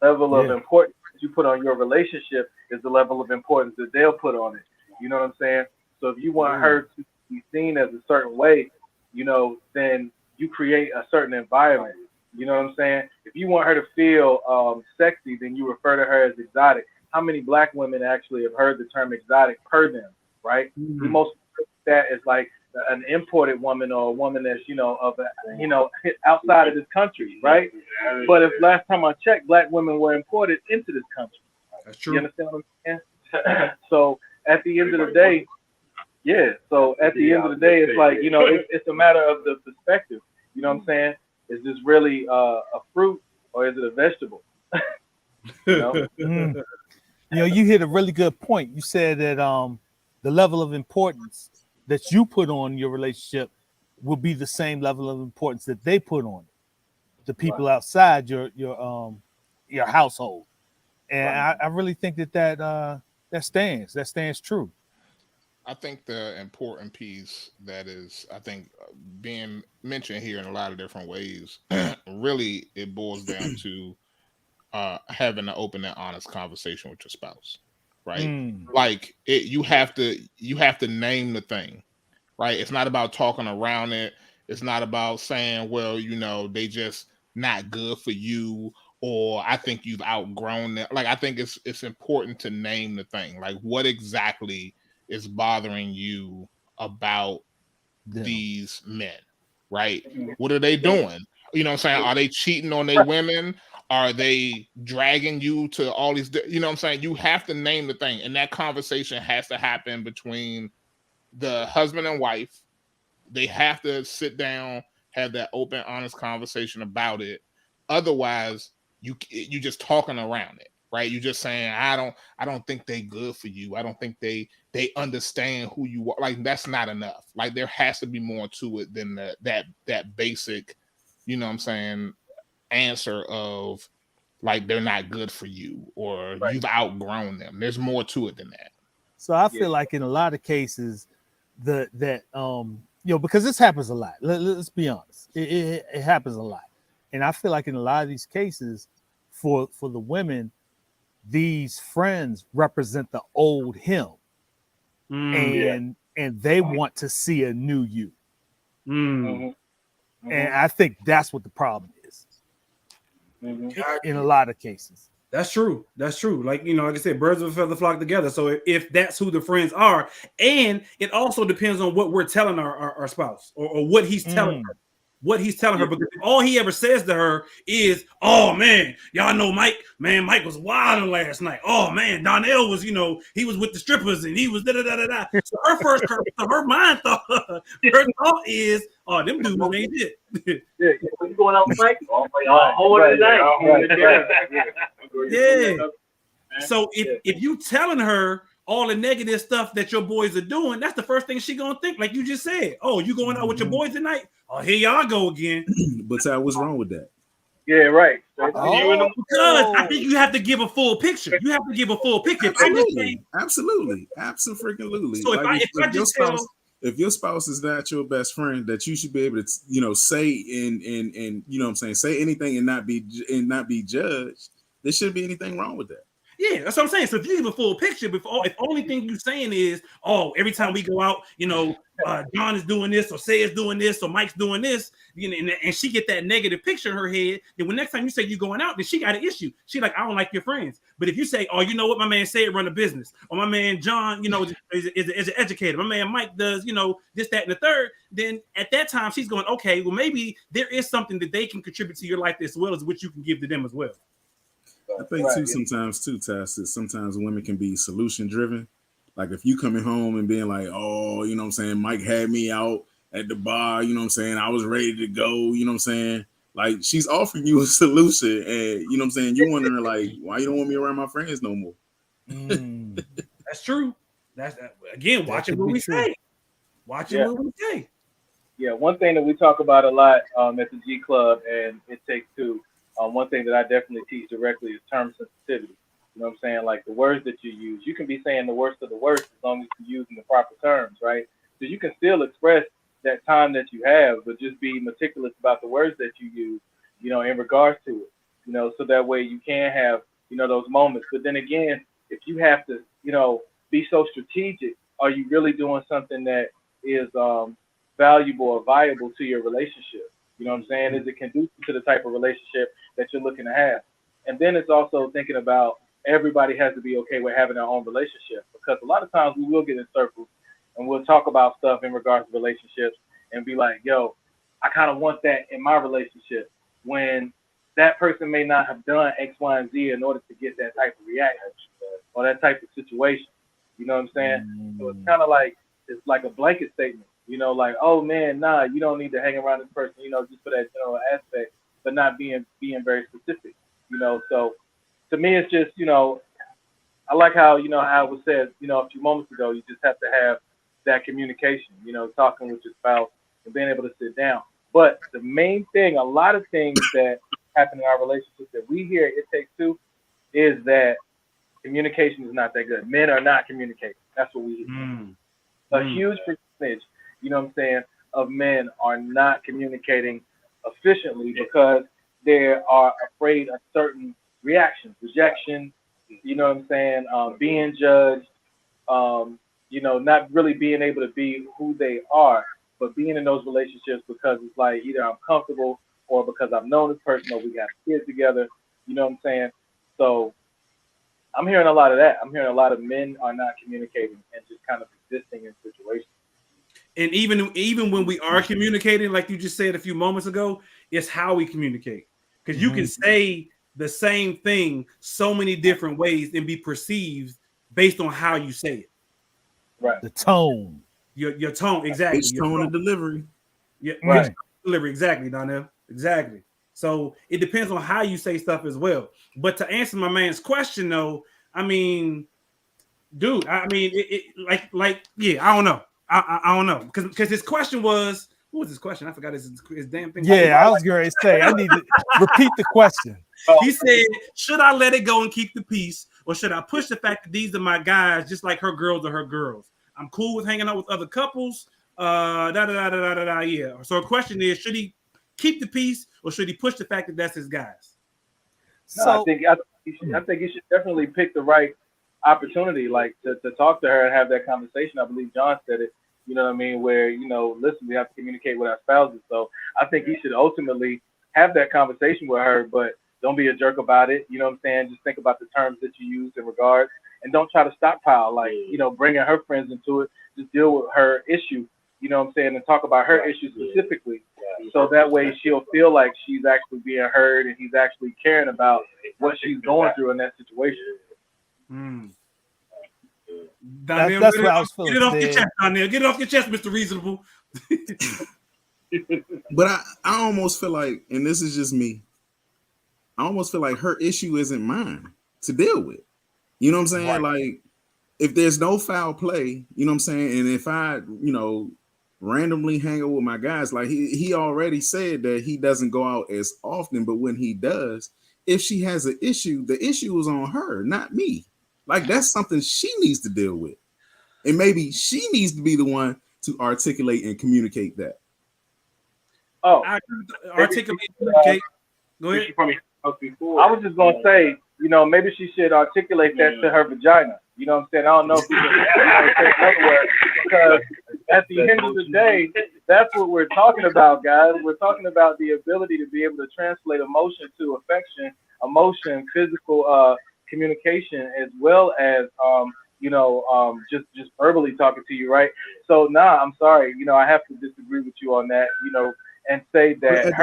The level of importance that you put on your relationship is the level of importance that they'll put on it. You know what I'm saying? So if you want her to be seen as a certain way, you know, then you create a certain environment. You know what I'm saying? If you want her to feel sexy, then you refer to her as exotic. How many black women actually have heard the term exotic per them, right? We most that is like an imported woman or a woman that's, you know, of a, you know, outside of this country, right? But if last time I checked, black women were imported into this country. That's true. You understand what I'm saying? So at the end of the day, so at the end of the day, it's like, you know, it's a matter of the perspective. You know what I'm saying? Is this really a fruit or is it a vegetable? You know? You know, you hit a really good point. You said that the level of importance that you put on your relationship will be the same level of importance that they put on it, the people outside your household. And I really think that stands true. I think the important piece that is, I think, being mentioned here in a lot of different ways, really it boils down to having an open and honest conversation with your spouse, right? Like you have to name the thing, right? It's not about talking around it. It's not about saying, well, you know, they just not good for you, or I think you've outgrown them. Like, I think it's important to name the thing. Like, what exactly is bothering you about these men, right? What are they doing? You know what I'm saying? Are they cheating on their women? Are they dragging you to all these, you know what I'm saying? You have to name the thing. And that conversation has to happen between the husband and wife. They have to sit down, have that open, honest conversation about it. Otherwise, you just talking around it, right? You just saying, I don't think they good for you. I don't think they understand who you are. Like, that's not enough. Like, there has to be more to it than that basic, you know what I'm saying, answer of like they're not good for you or you've outgrown them. There's more to it than that. So I feel like in a lot of cases that you know, because this happens a lot. Let's be honest, it happens a lot, and I feel like in a lot of these cases, for the women, these friends represent the old him, and they want to see a new you, and I think that's what the problem is in a lot of cases. That's true. That's true. Like, you know, like I said, birds of a feather flock together. So if that's who the friends are, and it also depends on what we're telling our spouse or what he's telling her. What he's telling her, because all he ever says to her is, "Oh man, y'all know Mike. Man, Mike was wilding last night. Oh man, Donnell was, you know, he was with the strippers and he was da da da da da." So her mind thought, her thought is, "Oh, them dudes ain't it." What's going on, Mike? Hold it tonight. Yeah. So if you telling her all the negative stuff that your boys are doing, that's the first thing she gonna think. Like you just said, "Oh, you going out with your boys tonight? Oh, here y'all go again." But what's wrong with that? Yeah, right. Because I think you have to give a full picture. You have to give a full picture. Absolutely. So like if your spouse is not your best friend, that you should be able to, you know, say and you know what I'm saying, say anything and not be judged. There shouldn't be anything wrong with that. Yeah, that's what I'm saying. So if you give a full picture, if only thing you're saying is, "Oh, every time we go out, you know, John is doing this, or Say is doing this, or Mike's doing this," you know, and she get that negative picture in her head, then when next time you say you're going out, then she got an issue. She like, "I don't like your friends." But if you say, "Oh, you know what, my man Say run a business, or my man John, you know, is an educator, my man Mike does, you know, this, that, and the third," then at that time she's going, "Okay, well maybe there is something that they can contribute to your life as well as what you can give to them as well." I think Tess, sometimes women can be solution driven. Like if you coming home and being like, "Oh, you know what I'm saying, Mike had me out at the bar, you know what I'm saying, I was ready to go," you know what I'm saying? Like she's offering you a solution, and you know what I'm saying, you wondering like, why you don't want me around my friends no more? That's true. That's again, watching what we say. Watching what we say. Yeah, one thing that we talk about a lot at the G Club, and it takes two. One thing that I definitely teach directly is term sensitivity. You know what I'm saying? Like the words that you use. You can be saying the worst of the worst as long as you're using the proper terms, right? So you can still express that time that you have, but just be meticulous about the words that you use, you know, in regards to it, you know, so that way you can have, you know, those moments. But then again, if you have to, you know, be so strategic are you really doing something that is valuable or viable to your relationship? You know what I'm saying? Is it conducive to the type of relationship that you're looking to have? And then it's also thinking about everybody has to be okay with having their own relationship, because a lot of times we will get in circles and we'll talk about stuff in regards to relationships and be like, yo, I kind of want that in my relationship, when that person may not have done X, Y, and Z in order to get that type of reaction or that type of situation. You know what I'm saying? So it's kind of like, it's like a blanket statement, you know, like, oh man, nah, you don't need to hang around this person, you know, just for that general aspect, but not being very specific, you know. So to me, it's just, you know, I like how, you know, how it was said, you know, a few moments ago, you just have to have that communication, you know, talking with your spouse and being able to sit down. But the main thing, a lot of things that happen in our relationships that we hear It Takes Two, is that communication is not that good. Men are not communicating. That's what we hear. A huge percentage, you know what I'm saying, of men are not communicating efficiently because they are afraid of certain reactions, rejection, you know what I'm saying, being judged, you know, not really being able to be who they are, but being in those relationships because it's like either I'm comfortable or because I've known this person or we got kids together, you know what I'm saying? So I'm hearing a lot of that. I'm hearing a lot of men are not communicating and just kind of existing in situations. And even when we are communicating, like you just said a few moments ago, it's how we communicate. Because you can say the same thing so many different ways and be perceived based on how you say it. Right. The tone. Your tone, exactly. Pitch, tone, and delivery. Yeah, right. Delivery, exactly, Donnell. Exactly. So it depends on how you say stuff as well. But to answer my man's question, though, I mean, dude, I mean, yeah, I don't know. I don't know, because his question was, what was his question? I forgot his damn thing. Yeah, I was going to say, I need to repeat the question. He said, should I let it go and keep the peace, or should I push the fact that these are my guys, just like her girls are her girls? I'm cool with hanging out with other couples. Yeah. So the question is, should he keep the peace, or should he push the fact that that's his guys? No, I think you should definitely pick the right opportunity, like to talk to her and have that conversation. I believe John said it, you know what I mean, where, you know, listen, we have to communicate with our spouses. So I think he should ultimately have that conversation with her, but don't be a jerk about it. You know what I'm saying? Just think about the terms that you use in regards, and don't try to stockpile, like, you know, bringing her friends into it. Just deal with her issue, you know what I'm saying, and talk about her issue specifically. So that way she'll feel like she's actually being heard and he's actually caring about what she's going through in that situation. Donnell, that's what I was feeling. Get it off your chest, Donnell. Get it off your chest, Mr. Reasonable. But I almost feel like, and this is just me, I almost feel like her issue isn't mine to deal with. You know what I'm saying? Right. Like, if there's no foul play, you know what I'm saying? And if I, you know, randomly hang out with my guys, like he already said that he doesn't go out as often, but when he does, if she has an issue, the issue is on her, not me. Like, that's something she needs to deal with. And maybe she needs to be the one to articulate and communicate that. Oh, articulate and communicate. Go ahead. I was just gonna say, you know, maybe she should articulate that to her vagina. You know what I'm saying? I don't know if you can say another word, because at the end of the day, that's what we're talking about, guys. We're talking about the ability to be able to translate emotion to affection, emotion, physical communication, as well as you know, just verbally talking to you, right? So nah, I'm sorry, you know, I have to disagree with you on that, you know, and say that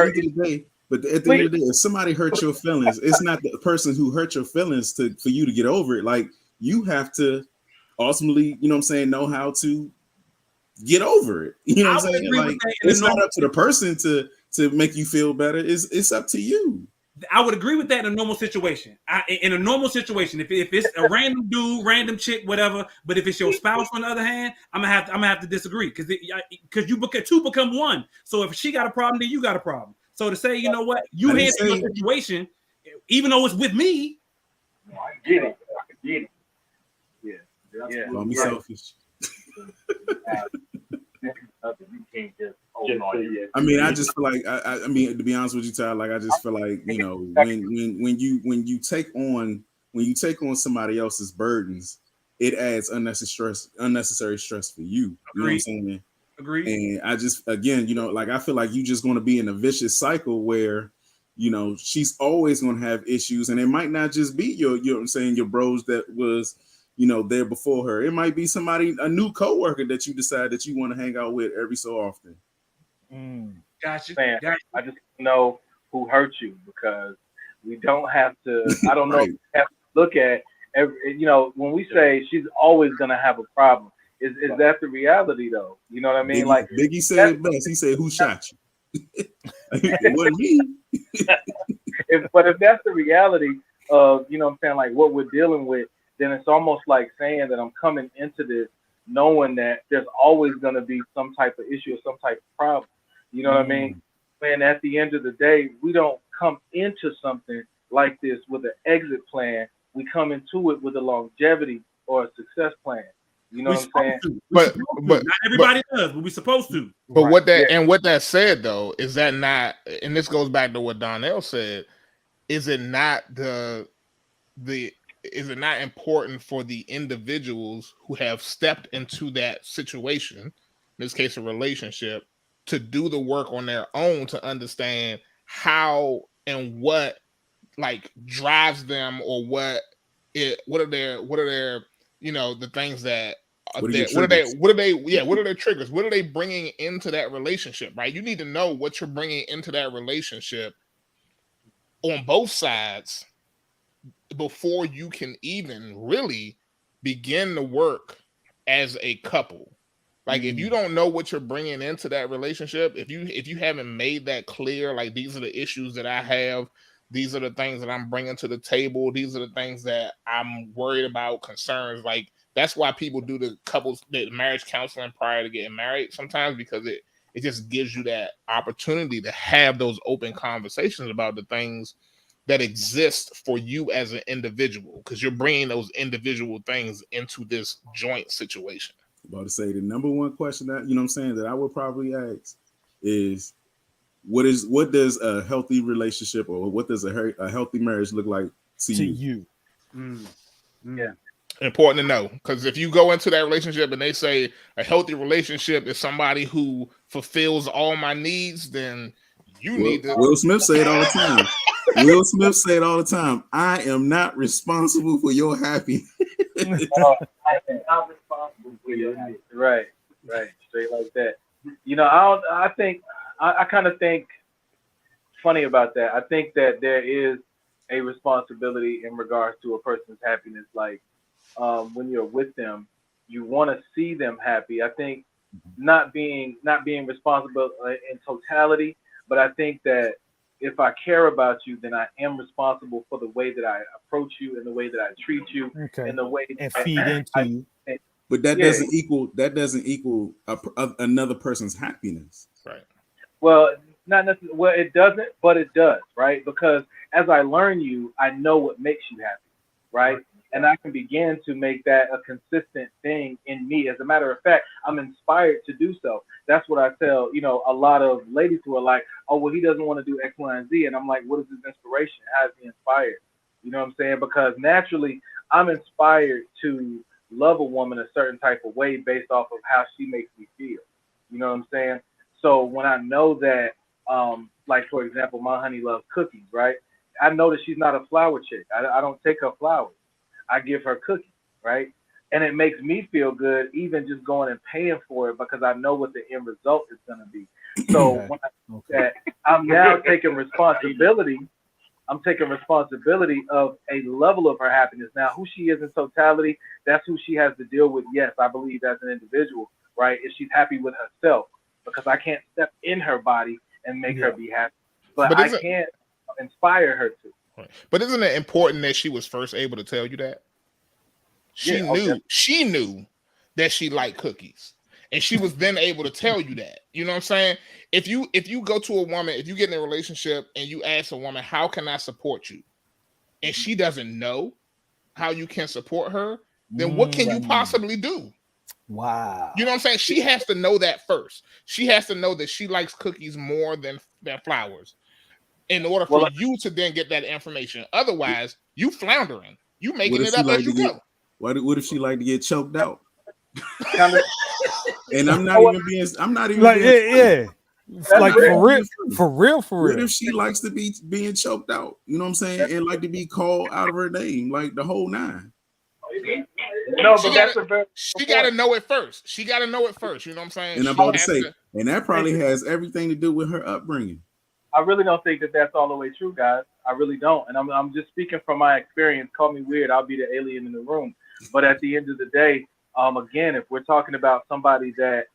But at the end of the day, if somebody hurts your feelings, it's not the person who hurt your feelings for you to get over it. Like, you have to ultimately, you know what I'm saying, know how to get over it. You know what I'm saying? Like, it's not up to the person to make you feel better. It's up to you. I would agree with that in a normal situation. In a normal situation, if it's a random dude, random chick, whatever, but if it's your spouse, on the other hand, I'm gonna have to disagree, because you two become one. So if she got a problem, then you got a problem. So to say, you know what, you handle your situation, even though it's with me. No, I get it. I get it. Yeah. Don't be selfish. You can't just I mean, I just feel like I mean, to be honest with you, Ty, like, I just feel like, you know, when you take on somebody else's burdens, it adds unnecessary stress for you. You know what I'm saying? Agreed. And I just, again, you know, like I feel like you're just going to be in a vicious cycle where, you know, she's always going to have issues, and it might not just be you know what I'm saying, your bros that was, you know, there before her. It might be somebody, a new coworker that you decide that you want to hang out with every so often. Gotcha. Man, I just know who hurt you, because we don't have to. I don't know. If we have to look at every. You know, when we say she's always gonna have a problem, is that the reality though? You know what I mean? Biggie said it best. He said, "Who shot you?" It wasn't me. But if that's the reality of, you know what I'm saying, like what we're dealing with, then it's almost like saying that I'm coming into this knowing that there's always going to be some type of issue or some type of problem. You know what I mean? And at the end of the day, we don't come into something like this with an exit plan. We come into it with a longevity or a success plan. You know what I'm saying? But not everybody does, but we're supposed to. But what that said though, is that not, and this goes back to what Donnell said, is it not is it not important for the individuals who have stepped into that situation, in this case a relationship, to do the work on their own to understand how and what like drives them, or what are their you know, the things that what are their triggers? What are they bringing into that relationship, right? You need to know what you're bringing into that relationship on both sides before you can even really begin to work as a couple. Like if you don't know what you're bringing into that relationship, if you haven't made that clear, like these are the issues that I have, these are the things that I'm bringing to the table, these are the things that I'm worried about, concerns, like that's why people do the marriage counseling prior to getting married sometimes, because it just gives you that opportunity to have those open conversations about the things that exist for you as an individual, because you're bringing those individual things into this joint situation. About to say the number one question that, you know what I'm saying, that I would probably ask is what does a healthy relationship, or what does a healthy marriage look like to you? Yeah. Important to know, because if you go into that relationship and they say a healthy relationship is somebody who fulfills all my needs, then you need to. Will Smith say it all the time. Will Smith say it all the time. I am not responsible for your happiness. I am not responsible for your happiness. Right. Straight like that. You know, I kind of think funny about that. I think that there is a responsibility in regards to a person's happiness. Like when you're with them, you want to see them happy. I think not being responsible in totality, but I think that if I care about you, then I am responsible for the way that I approach you and the way that I treat you, and the way and feed into you. But that doesn't equal another person's happiness. Right. Well, not necessarily. Well, it doesn't, but it does, right? Because as I learn you, I know what makes you happy, right? And I can begin to make that a consistent thing in me. As a matter of fact, I'm inspired to do so. That's what I tell, you know, a lot of ladies who are like, oh, well, he doesn't want to do X, Y, and Z. And I'm like, what is his inspiration? How is he inspired? You know what I'm saying? Because naturally, I'm inspired to love a woman a certain type of way based off of how she makes me feel. You know what I'm saying? So when I know that, like, for example, my honey loves cookies, right? I know that she's not a flower chick. I don't take her flowers. I give her cookies, right? And it makes me feel good even just going and paying for it, because I know what the end result is going to be. So when I do that, I'm now taking responsibility. I'm taking responsibility of a level of her happiness. Now, who she is in totality, that's who she has to deal with. Yes, I believe as an individual, right? If she's happy with herself, because I can't step in her body and make her be happy, but I can inspire her to. Right. But isn't it important that she was first able to tell you that? She knew that she liked cookies, and she was then able to tell you that. You know what I'm saying? If you go to a woman, if you get in a relationship and you ask a woman, how can I support you? And she doesn't know how you can support her, then what can you possibly do? Wow. You know what I'm saying? She has to know that first. She has to know that she likes cookies more than flowers in order for you to then get that information. Otherwise, you floundering. You making it up as you go. What if she like to get choked out? Kind of, And I'm not even being. I'm not even like being yeah. Like for real. What if she likes to be being choked out? You know what I'm saying? And like to be called out of her name, like the whole nine. No, but that's a very. She got to know it first. She got to know it first. You know what I'm saying? And I'm about to say, and that probably has everything to do with her upbringing. I really don't think that that's all the way true, guys. I really don't. And I'm just speaking from my experience. Call me weird. I'll be the alien in the room. But at the end of the day, again, if we're talking about somebody that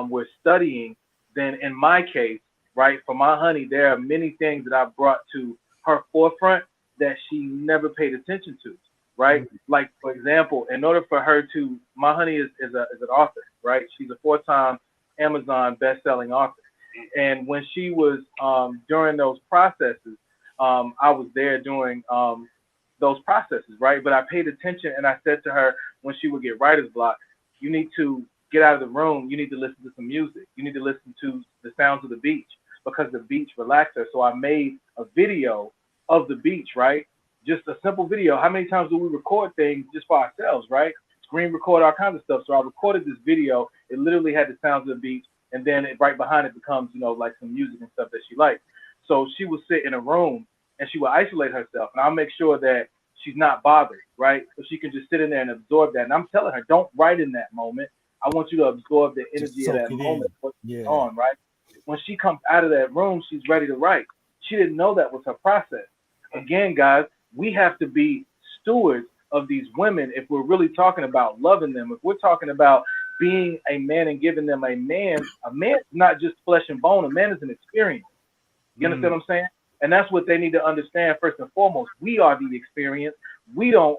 we're studying, then in my case, right, for my honey, there are many things that I've brought to her forefront that she never paid attention to, right? Mm-hmm. Like, for example, in order for her to, my honey is an author, right? She's a 4-time Amazon best-selling author. And when she was during those processes, I was there during those processes, right? But I paid attention and I said to her when she would get writer's block, you need to get out of the room. You need to listen to some music. You need to listen to the sounds of the beach because the beach relaxes her. So I made a video of the beach, right? Just a simple video. How many times do we record things just for ourselves, right? Screen record, all kinds of stuff. So I recorded this video. It literally had the sounds of the beach. And then right behind it becomes, like some music and stuff that she likes. So she would sit in a room and she would isolate herself. And I'll make sure that she's not bothered, right? So she can just sit in there and absorb that. And I'm telling her, don't write in that moment. I want you to absorb the energy of that moment. What's on, right? When she comes out of that room, she's ready to write. She didn't know that was her process. Again, guys, we have to be stewards of these women if we're really talking about loving them. If we're talking about being a man and giving them a man is not just flesh and bone. A man is an experience. You understand what I'm saying? And that's what they need to understand first and foremost. We are the experience. We don't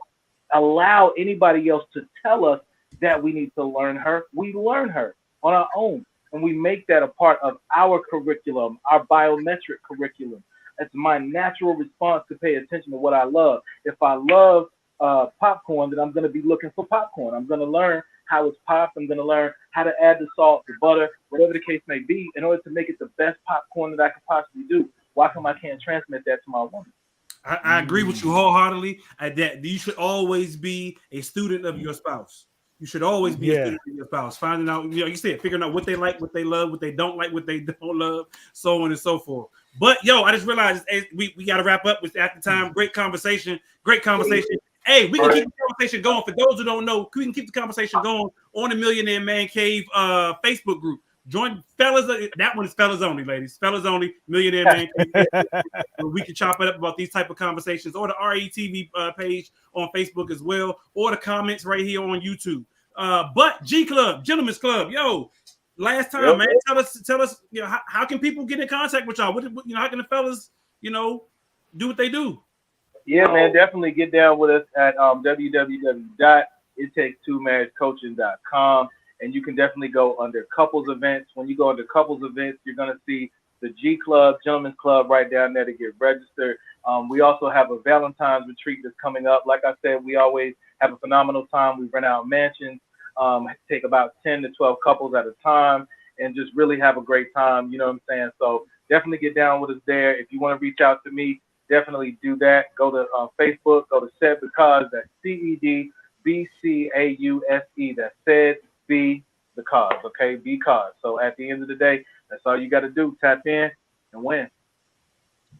allow anybody else to tell us that we need to learn her. We learn her on our own. And we make that a part of our curriculum, our biometric curriculum. It's my natural response to pay attention to what I love. If I love popcorn, then I'm going to be looking for popcorn. I'm going to learn how it's popped. I'm going to learn how to add the salt, the butter, whatever the case may be, in order to make it the best popcorn that I could possibly do. Why come I can't transmit that to my woman? I agree with you wholeheartedly. That you should always be a student of your spouse. You should always be a student of your spouse, finding out, you said, figuring out what they like, what they love, what they don't like, what they don't love, so on and so forth. But I just realized we got to wrap up with at the time. Great conversation. Hey, we can keep the conversation going. For those who don't know, we can keep the conversation going on the Millionaire Man Cave Facebook group. Join fellas. That one is fellas only, ladies. Fellas only. Millionaire Man Cave. We can chop it up about these type of conversations, or the RETV page on Facebook as well, or the comments right here on YouTube. But G Club, Gentlemen's Club, last time, man, tell us, how can people get in contact with y'all? How can the fellas, do what they do? Yeah, man, definitely get down with us at www.ittakes2marriagecoaching.com, and you can definitely go under couples events. When you go under couples events, you're going to see the G Club, Gentlemen's Club right down there to get registered. We also have a Valentine's retreat that's coming up. Like I said, we always have a phenomenal time. We rent out mansions, take about 10 to 12 couples at a time, and just really have a great time. You know what I'm saying? So definitely get down with us there. If you want to reach out to me, definitely do that. Go to Facebook, go to Said Because. That's CEDBCAUSE. That's Said Because. Okay, because. So at the end of the day, that's all you got to do. Tap in and win.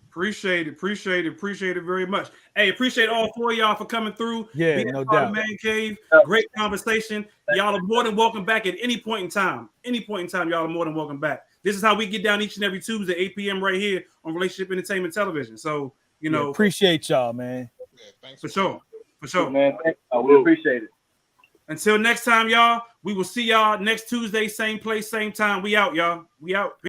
Appreciate it very much. Hey, appreciate all four of y'all for coming through. Yeah, no doubt. Man Cave, great conversation. Y'all are more than welcome back at any point in time. Y'all are more than welcome back. This is how we get down each and every Tuesday, 8 p.m. right here on Relationship Entertainment Television. So, appreciate y'all, man. Yeah, thanks for sure. Man, we appreciate it. Until next time, y'all, we will see y'all next Tuesday, same place, same time. We out, y'all. We out.